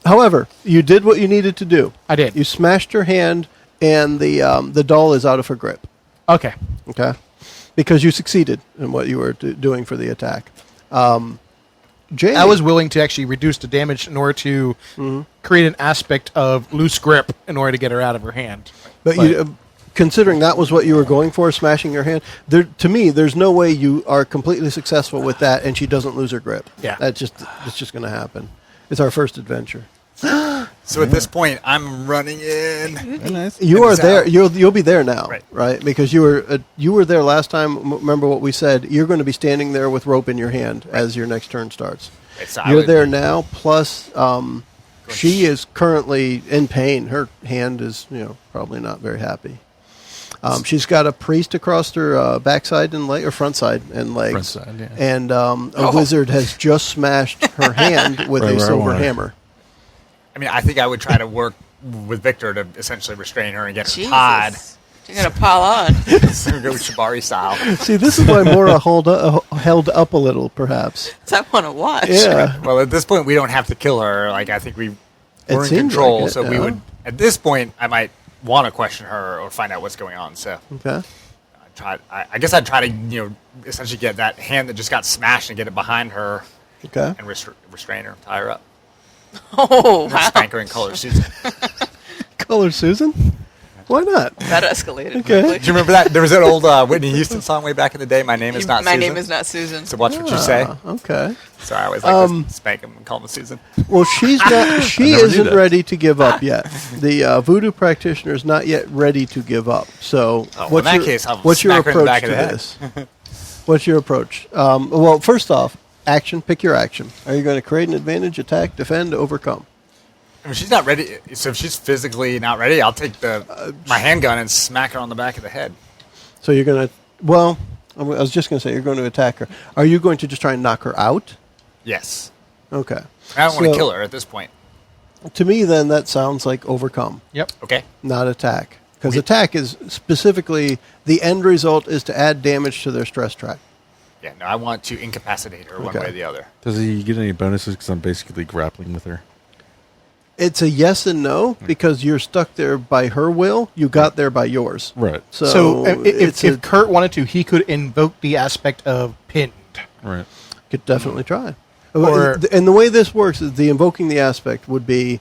However, you did what you needed to do. I did. You smashed her hand, and the doll is out of her grip. Okay. Okay, because you succeeded in what you were doing for the attack. Jamie, I was willing to actually reduce the damage in order to create an aspect of loose grip in order to get her out of her hand. but you, considering that was what you were going for, smashing her hand. To me, there's no way you are completely successful with that, and she doesn't lose her grip. Yeah. it's just going to happen. It's our first adventure. So at this point, I'm running in. Nice. You are Exactly. there. You'll be there now, Right. Because you were there last time. Remember what we said? You're going to be standing there with rope in your hand as your next turn starts. Right, so I You're would- there now. Plus, she is currently in pain. Her hand is, probably not very happy. She's got a priest across her backside and leg, or front side and legs. Front side, yeah. And a wizard has just smashed her hand with Right a where I silver want it. hammer. I mean, I think I would try to work with Victor to essentially restrain her and get her Jesus. pod. You're gonna pile on. So we go Shibari style. See, this is why Mora held up a little, perhaps. I want to watch. Yeah. Well, at this point, we don't have to kill her. Like, I think we're in seems control. like it, so we yeah. would, at this point, I might want to question her or find out what's going on. So Okay. I guess I'd try to essentially get that hand that just got smashed and get it behind her. Okay. And restrain her, tie her up. Oh, wow. Spank her in Color Susan. Color Susan? Why not? That escalated. Okay. quickly. Do you remember that? There was that old Whitney Houston song way back in the day, My Name Is Not My Susan. name is not Susan. So watch what you say. Okay. So I always like to spank him and call him Susan. Well, she's not. She never knew isn't that. ready to give up yet. The Voodoo Practitioner is not yet ready to give up. So, In that case, I'll what's your smack her in the approach back to of the head. this? What's your approach? Well, first off, action. Pick your action. Are you going to create an advantage, attack, defend, overcome? I mean, she's not ready. So if she's physically not ready, I'll take my handgun and smack her on the back of the head. So you're going to. Well, I was just going to say you're going to attack her. Are you going to just try and knock her out? Yes. Okay. I don't want So- to kill her at this point. To me, then that sounds like overcome, Yep. Okay. not attack. Because attack is specifically the end result is to add damage to their stress track. Yeah, no, I want to incapacitate her one Okay. way or the other. Does he get any bonuses because I'm basically grappling with her? It's a yes and no because you're stuck there by her will. You got there by yours. Right. So, if Kurt wanted to, he could invoke the aspect of pinned. Right. could definitely try. Or- And the way this works is the invoking the aspect would be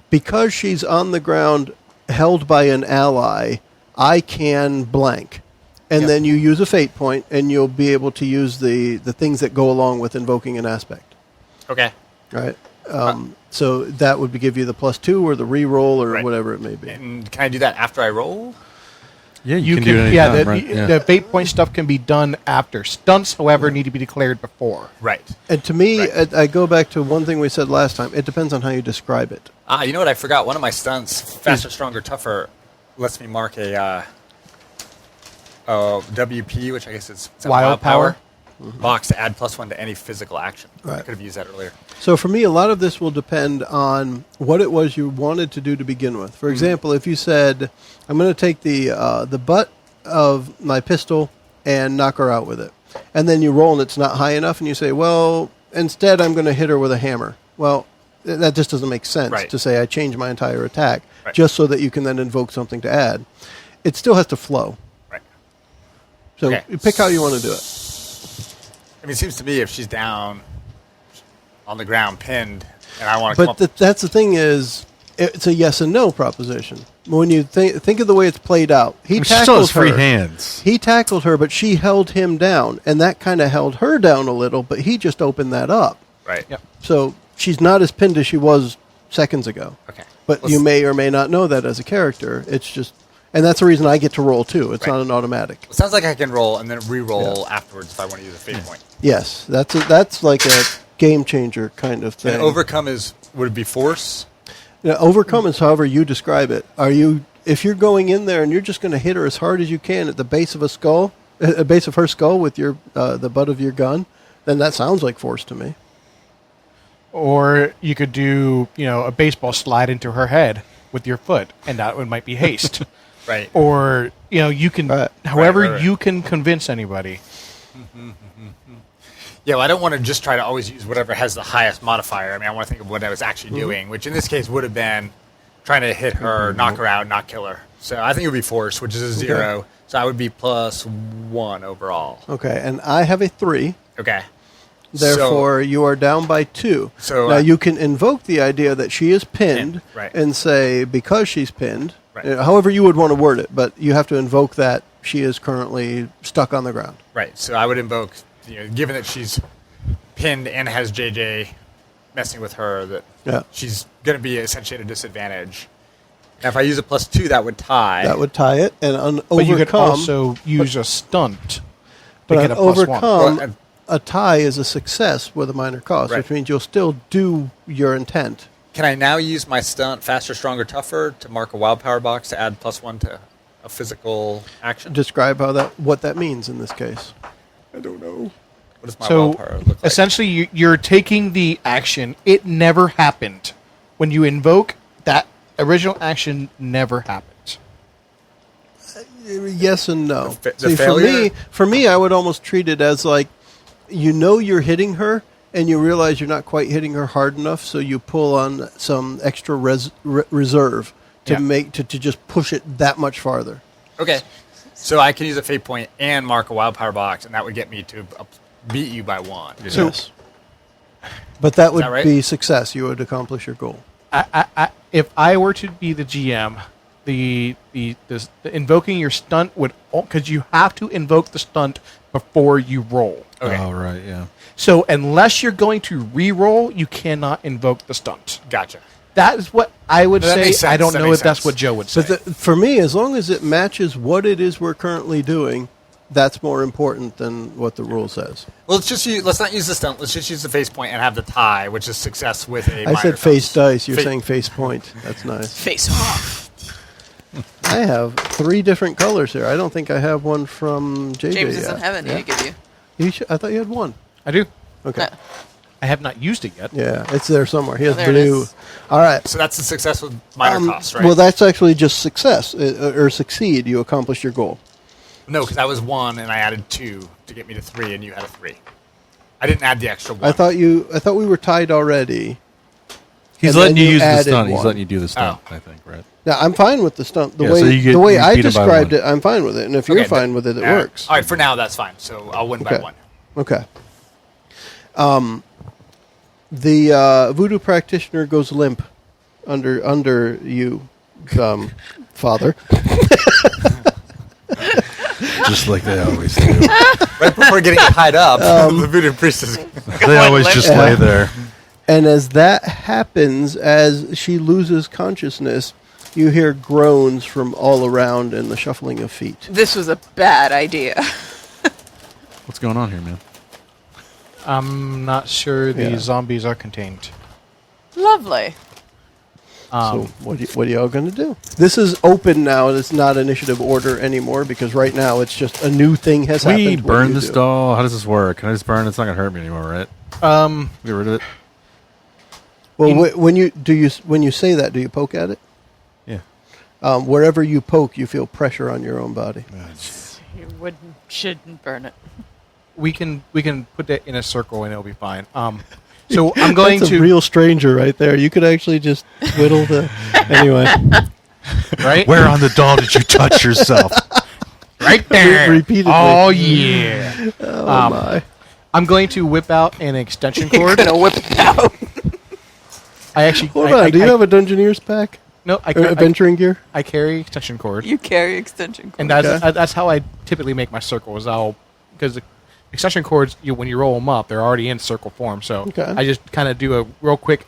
because she's on the ground held by an ally, I can blank. And Yep. then you use a fate point and you'll be able to use the things that go along with invoking an aspect. Okay. Right? So that would give you the +2 or the re-roll or Right. whatever it may be. And can I do that after I roll? Yeah, You can do it anytime, yeah, right? Yeah. the fate point stuff can be done after. Stunts, however, need to be declared before. Right. And to me, Right. I go back to one thing we said last time. It depends on how you describe it. You know what? I forgot. One of my stunts, faster, stronger, tougher, lets me mark a WP, which I guess is Wild power? box to add +1 to any physical action. I Right. could have used that earlier. So for me, a lot of this will depend on what it was you wanted to do to begin with. For example, if you said, I'm going to take the butt of my pistol and knock her out with it, and then you roll and it's not high enough, and you say, well, instead I'm going to hit her with a hammer. Well, that just doesn't make sense Right. to say I change my entire attack Right. just so that you can then invoke something to add. It still has to flow. Right. So Okay. you pick how you want to do it. I mean, it seems to me if she's down on the ground, pinned, and I want to come But up... that's the thing is, it's a yes and no proposition. When you think of the way it's played out, he She still has tackled free her. hands. He tackled her, but she held him down, and that kind of held her down a little. But he just opened that up, Right. Yep. so she's not as pinned as she was seconds ago. Okay. But Let's- you may or may not know that as a character. It's just, and that's the reason I get to roll too. It's Right. not an automatic. It sounds like I can roll and then re-roll afterwards if I want to use a fate point. Yes, that's like a game changer kind of thing. And overcome would it be force? Now, overcome is however you describe it. If you're going in there and you're just going to hit her as hard as you can at the base of a skull, base of her skull with your the butt of your gun, then that sounds like force to me. Or you could do, a baseball slide into her head with your foot, and that one might be haste. Right. Or, you can, Right. however Right. you can convince anybody. Yeah, well, I don't want to just try to always use whatever has the highest modifier. I mean, I want to think of what I was actually doing, which in this case would have been trying to hit her, knock her out, not kill her. So I think it would be force, which is a 0. So I would be +1 overall. Okay, and I have a 3. Okay. Therefore, you are down by 2. So, now you can invoke the idea that she is pinned, right. and say because she's pinned, Right. however you would want to word it, but you have to invoke that she is currently stuck on the ground. Right. So I would invoke, given that she's pinned and has JJ messing with her, that Yeah. she's going to be essentially at a disadvantage. Now, if I use a +2, that would tie. That would tie it, and But you could overcome. also use a stunt to But get on a +1. overcome, Well, a tie is a success with a minor cost, Right. which means you'll still do your intent. Can I now use my stunt, faster, stronger, tougher, to mark a wild power box to add +1 to a physical action? Describe what that means in this case. I don't know. What does my So wild power look like? essentially, you're taking the action. It never happened. When you invoke, that original action never happened. Yes and no. The See, failure? for me, I would almost treat it as like, you're hitting her, and you realize you're not quite hitting her hard enough, so you pull on some extra reserve to just push it that much farther. Okay. So I can use a fate point and mark a wild power box, and that would get me to beat you by 1. Yes. But that would right? be success. You would accomplish your goal. If I were to be the GM, the invoking your stunt would, because you have to invoke the stunt before you roll. Okay. Oh, right, yeah. So unless you're going to re-roll, you cannot invoke the stunt. Gotcha. That is what I would say. makes sense. I don't That know makes if that's sense. what Joe would say. But for me, as long as it matches what it is we're currently doing, that's more important than what the rule says. Well, let's not use the stunt. Let's just use the face point and have the tie, which is success with a I said minor face cost. dice. You're saying face point. That's nice. Face off. I have 3 different colors here. I don't think I have one from JJ James yet. doesn't have any to give you. I thought you had one. I do. Okay. No. I have not used it yet. Yeah, it's there somewhere. He has there it blue. is. All right. So that's a success with minor costs, right? Well, that's actually just success or succeed. You accomplish your goal. No, because I was 1 and I added 2 to get me to 3, and you had a 3. I didn't add the extra 1. I thought we were tied already. He's And letting then you you use the added stunt. He's one. letting you do the stunt, Oh. I think, right? Now, I'm fine with the stunt. The Yeah, way so you the way you I beat him by described 1. it, I'm fine with it. And if you're fine with it, it works. All right, for now, that's fine. So I'll win by Okay. 1. Okay. The Voodoo Practitioner goes limp under you, Father. Just like they always do. Right before getting tied up, the Voodoo Priestess. They always just lay there. And as that happens, as she loses consciousness, you hear groans from all around and the shuffling of feet. This was a bad idea. What's going on here, man? I'm not sure the Yeah. zombies are contained. Lovely. So what are y'all going to do? This is open now. It's not initiative order anymore because right now it's just a new thing has We happened. What do burn you this do? doll. How does this work? Can I just burn it? It's not going to hurt me anymore, right? Get rid of it? Well, when you say that, do you poke at it? Yeah. Wherever you poke, you feel pressure on your own body. You shouldn't burn it. We can put that in a circle and it'll be fine. So I'm going That's to a real stranger right there. You could actually just whittle the. Anyway, right Where on the doll did you touch yourself? right there. repeatedly. Oh yeah. Oh my! I'm going to whip out an extension cord. Gonna whip it out. I actually Hold on. Do you have a Dungeoneer's pack no? I or adventuring gear? I carry extension cord, You carry extension cord. and that's how I typically make my circles. Because the extension cords, when you roll them up, they're already in circle form. So Okay. I just kind of do a real quick,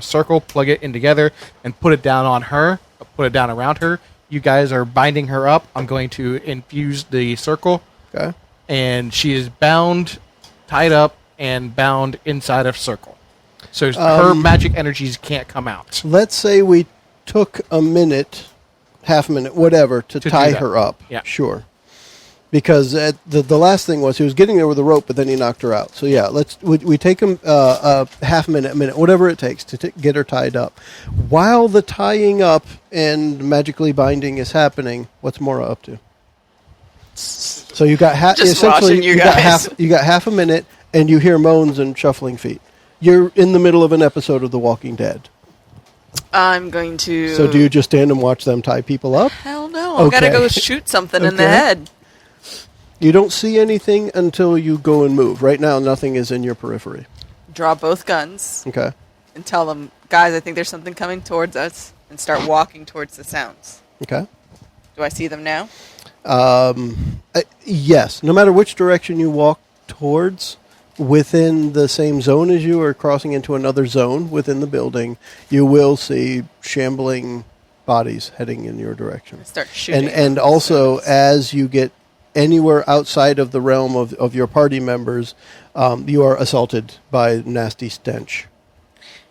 circle, plug it in together, and put it down on her, put it down around her. You guys are binding her up. I'm going to infuse the circle, Okay. and she is bound, tied up, and bound inside of circle. So her magic energies can't come out. Let's say we took a minute, half a minute, whatever, to do tie that. her up. Yeah. Sure. Because the last thing was he was getting there with a rope, but then he knocked her out. So yeah, we take him half a minute, whatever it takes to get her tied up. While the tying up and magically binding is happening, what's Mora up to? So you got Just watching you guys. you got half a minute, and you hear moans and shuffling feet. You're in the middle of an episode of The Walking Dead. I'm going to. So do you just stand and watch them tie people up? Hell no! I've got to Okay. go shoot something in the Okay. head. You don't see anything until you go and move. Right now, nothing is in your periphery. Draw both guns Okay. and tell them, guys, I think there's something coming towards us, and start walking towards the sounds. Okay. Do I see them now? Yes. No matter which direction you walk towards, within the same zone as you or crossing into another zone within the building, you will see shambling bodies heading in your direction. Start shooting. And also, as you get anywhere outside of the realm of your party members, you are assaulted by nasty stench.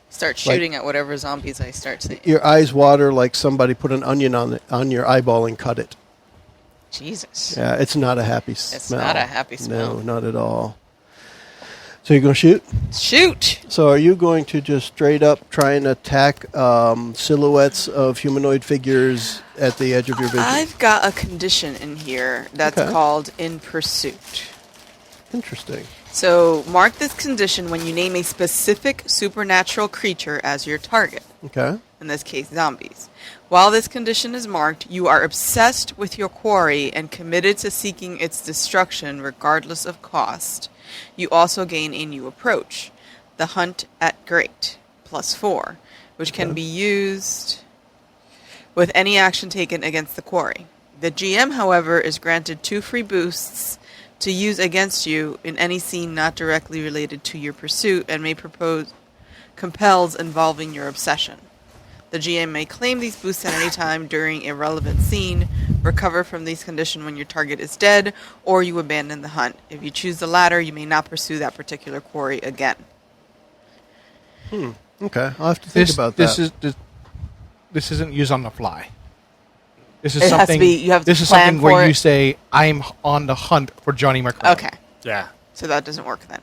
Start shooting at whatever zombies I start seeing. Your eyes water like somebody put an onion on your eyeball and cut it. Jesus. Yeah, it's not a happy smell. not a happy smell. No, not at all. So you're going to shoot? Shoot! So are you going to just straight up try and attack silhouettes of humanoid figures at the edge of your vision? I've got a condition in here that's Okay. called In Pursuit. Interesting. So mark this condition when you name a specific supernatural creature as your target. Okay. in this case zombies. While this condition is marked, you are obsessed with your quarry and committed to seeking its destruction regardless of cost. You also gain a new approach, the Hunt at Great, +4, which can be used with any action taken against the quarry. The GM, however, is granted 2 free boosts to use against you in any scene not directly related to your pursuit and may compels involving your obsession. The GM may claim these boosts at any time during a relevant scene, recover from these conditions when your target is dead, or you abandon the hunt. If you choose the latter, you may not pursue that particular quarry again. Okay, I'll have to think about that. This isn't used on the fly. This is It has to something. be- you have to this is plan something where for you it. say, "I'm on the hunt for Johnny McCrone." Okay, Yeah. so that doesn't work then.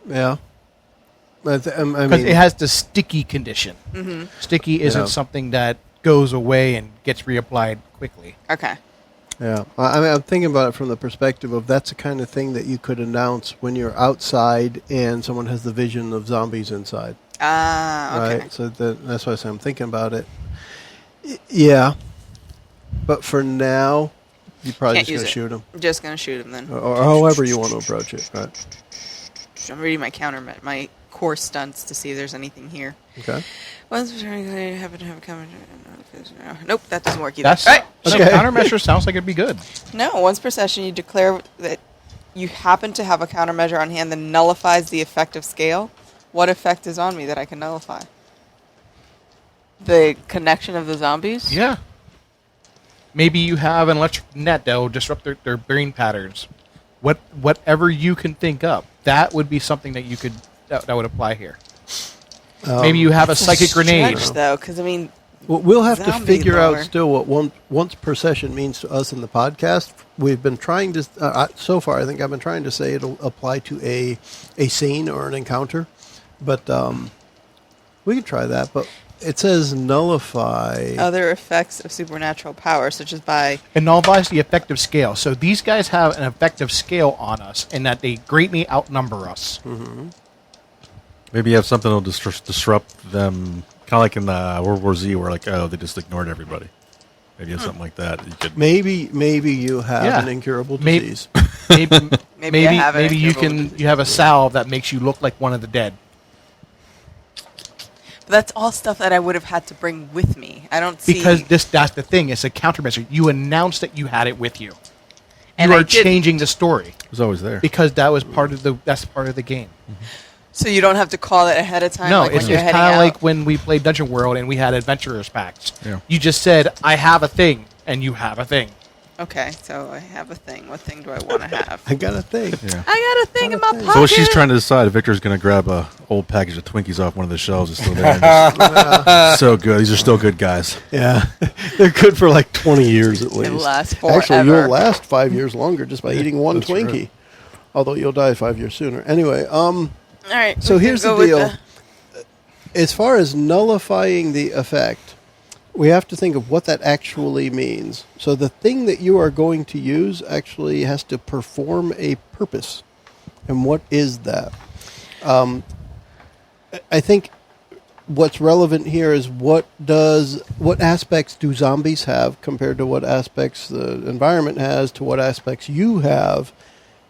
Yeah. I Because mean, it has the sticky condition. Sticky isn't Yeah. something that goes away and gets reapplied quickly. Okay. yeah. I mean, I'm thinking about it from the perspective of that's the kind of thing that you could announce when you're outside and someone has the vision of zombies inside. Okay. Right? So that's why I say I'm thinking about it. Yeah. But for now, you're probably Can't just going use to it. shoot them. I'm just going to shoot him then. Or however you want to approach it. Right. I'm reading my core stunts to see if there's anything here. Okay. Once I happen to have a comment. Nope, that doesn't work either. That's All right. so Okay. countermeasure sounds like it'd be good. No, once per session, you declare that you happen to have a countermeasure on hand that nullifies the effective scale. What effect is on me that I can nullify? The connection of the zombies? Yeah. Maybe you have an electric net that will disrupt their brain patterns. Whatever you can think up, that would be something that you could that would apply here. Maybe you have a psychic grenade. Stretch, though, because I mean, We'll have to Zombie figure lore. out still what once per session means to us in the podcast. We've been trying to, so far, I think I've been trying to say it'll apply to a scene or an encounter. But we can try that. But it says nullify. other effects of supernatural power, such as by It nullifies the effective scale. So these guys have an effective scale on us in that they greatly outnumber us. Maybe you have something that'll disrupt them, kind of like in World War Z, where like, oh, they just ignored everybody. Maybe you have something like that. You could Maybe you have Yeah. an incurable Maybe- disease. Maybe I have an maybe you incurable you have a salve that makes you look like one of the dead. But that's all stuff that I would have had to bring with me. I don't see Because that's the thing. It's a countermeasure. You announced that you had it with you. And You I are didn't. changing the story it was always there. because that's part of the game. So you don't have to call it ahead of time. No, like it's when you're kind heading of out. like when we played Dungeon World and we had adventurers packs. Yeah. You just said, "I have a thing," and you have a thing. Okay, so I have a thing. What thing do I want to have? I got to think. Yeah. I got a thing in my pocket. So what she's trying to decide if Victor's going to grab a old package of Twinkies off one of the shelves that's still there. And so good. These are still good guys. Yeah, they're good for like 20 years at least. It'll last Actually, forever. you'll last 5 years longer just by eating one That's right. Twinkie. Although you'll die 5 years sooner. Anyway, All right. So we can here's the go with deal. As far as nullifying the effect, we have to think of what that actually means. So the thing that you are going to use actually has to perform a purpose. And what is that? I think what's relevant here is what aspects do zombies have compared to what aspects the environment has to what aspects you have.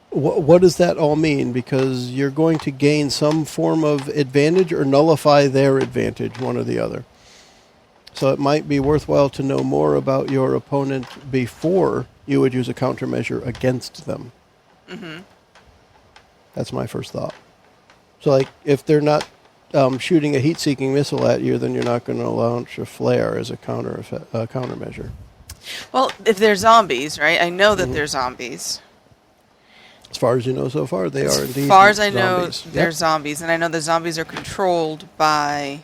What does that all mean? Because you're going to gain some form of advantage or nullify their advantage, one or the other. So it might be worthwhile to know more about your opponent before you would use a countermeasure against them. Mm-hmm. That's my first thought. So, like, if they're not shooting a heat-seeking missile at you, then you're not going to launch a flare as a countermeasure. Well, if they're zombies, right? I know that they're zombies. As far as you know so far, they are indeed As far as I know, zombies. they're Yep. zombies, and I know the zombies are controlled by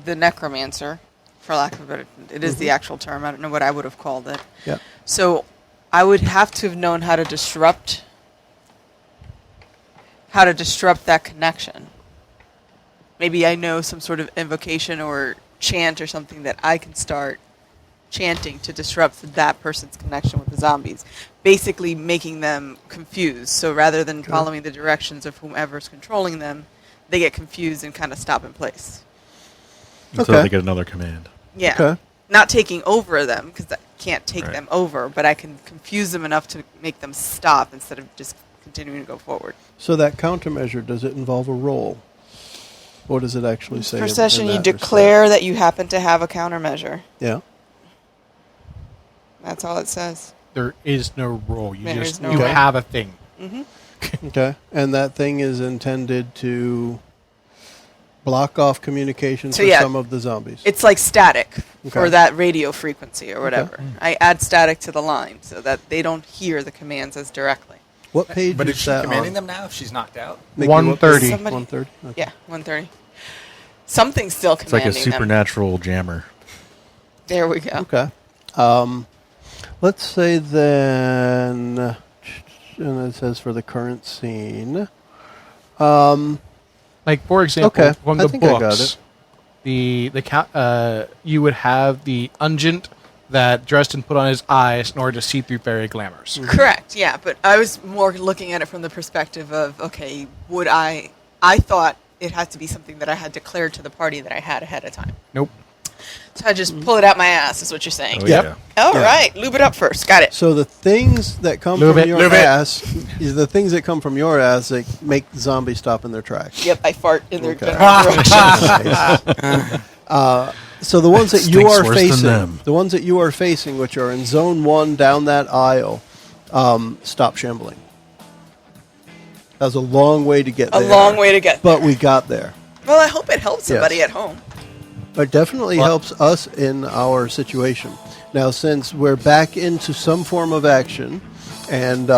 the necromancer, for lack of a better. It is the actual term. I don't know what I would have called it. Yep. So I would have to have known how to disrupt that connection. Maybe I know some sort of invocation or chant or something that I can start chanting to disrupt that person's connection with the zombies, basically making them confused. So rather than following the directions of whomever's controlling them, they get confused and kind of stop in place. Until they get another command. Yeah. Okay. Not taking over them, because I can't take Right. them over, but I can confuse them enough to make them stop instead of just continuing to go forward. So that countermeasure, does it involve a roll? What does it actually say? Per in session, you that declare that you happen to have a countermeasure. respect? That's all it says. There is no role. You There just is no you role. have a thing. Mm-hmm. Yeah. Okay. And that thing is intended to block off communication So, for yeah, some of the zombies. It's like static for Okay. that radio frequency or whatever. I add static to the line so that they don't hear the commands as directly. What page But is is she that commanding on? them now if she's knocked out? Mickie, what 130. page? Somebody- 130? Okay. Yeah, 130. Something's still It's like commanding a them. supernatural jammer. There we go. Okay. Let's say then, and it says for the current scene. Like for example, Okay, from I the think I got books, you would have the ungent that Dresden put on his eyes in order to see through fairy glamours. Correct, yeah, but I was more looking at it from the perspective of, okay, would I thought it had to be something that I had declared to the party that I had ahead of time. Nope. So I just pull it out my ass, is what you're saying. Oh, Yep. yeah. All Yeah. right, lube it up first. Got it. So the things that come Lube from it. your Lube it. ass, is the things that come from your ass that make zombies stop in their tracks. Yep, I fart in their Okay. general direction. So the ones that you Stinks are worse than facing, them. the ones that you are facing, which are in zone 1 down that aisle, stop shambling. That was a long way to get A there. long way to get But there. we got there. Well, I hope it helps somebody Yes. at home. It definitely helps us in our situation. Now, since we're back into some form of action, and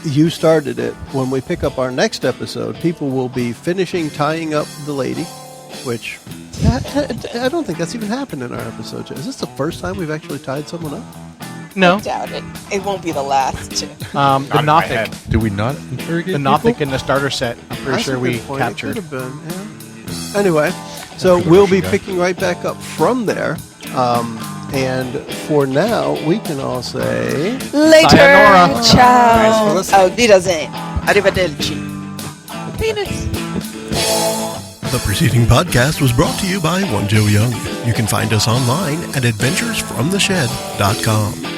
you started it, when we pick up our next episode, people will be finishing tying up the lady, which I don't think that's even happened in our episode yet. Is this the first time we've actually tied someone up? No. I doubt it. It won't be the last two. The Not in my Nothic. head. Do we not interrogate The people? Nothic in the starter set, I'm pretty That's sure a we good point. captured. It could have been, yeah. Anyway, so forgot we'll what be she got. picking right back up from there. And for now, we can all say... Later, Sayonara. Thanks for ciao. listening. Auf Wiedersehen. Arrivederci. Penis. The preceding podcast was brought to you by One Joe Young. You can find us online at adventuresfromtheshed.com.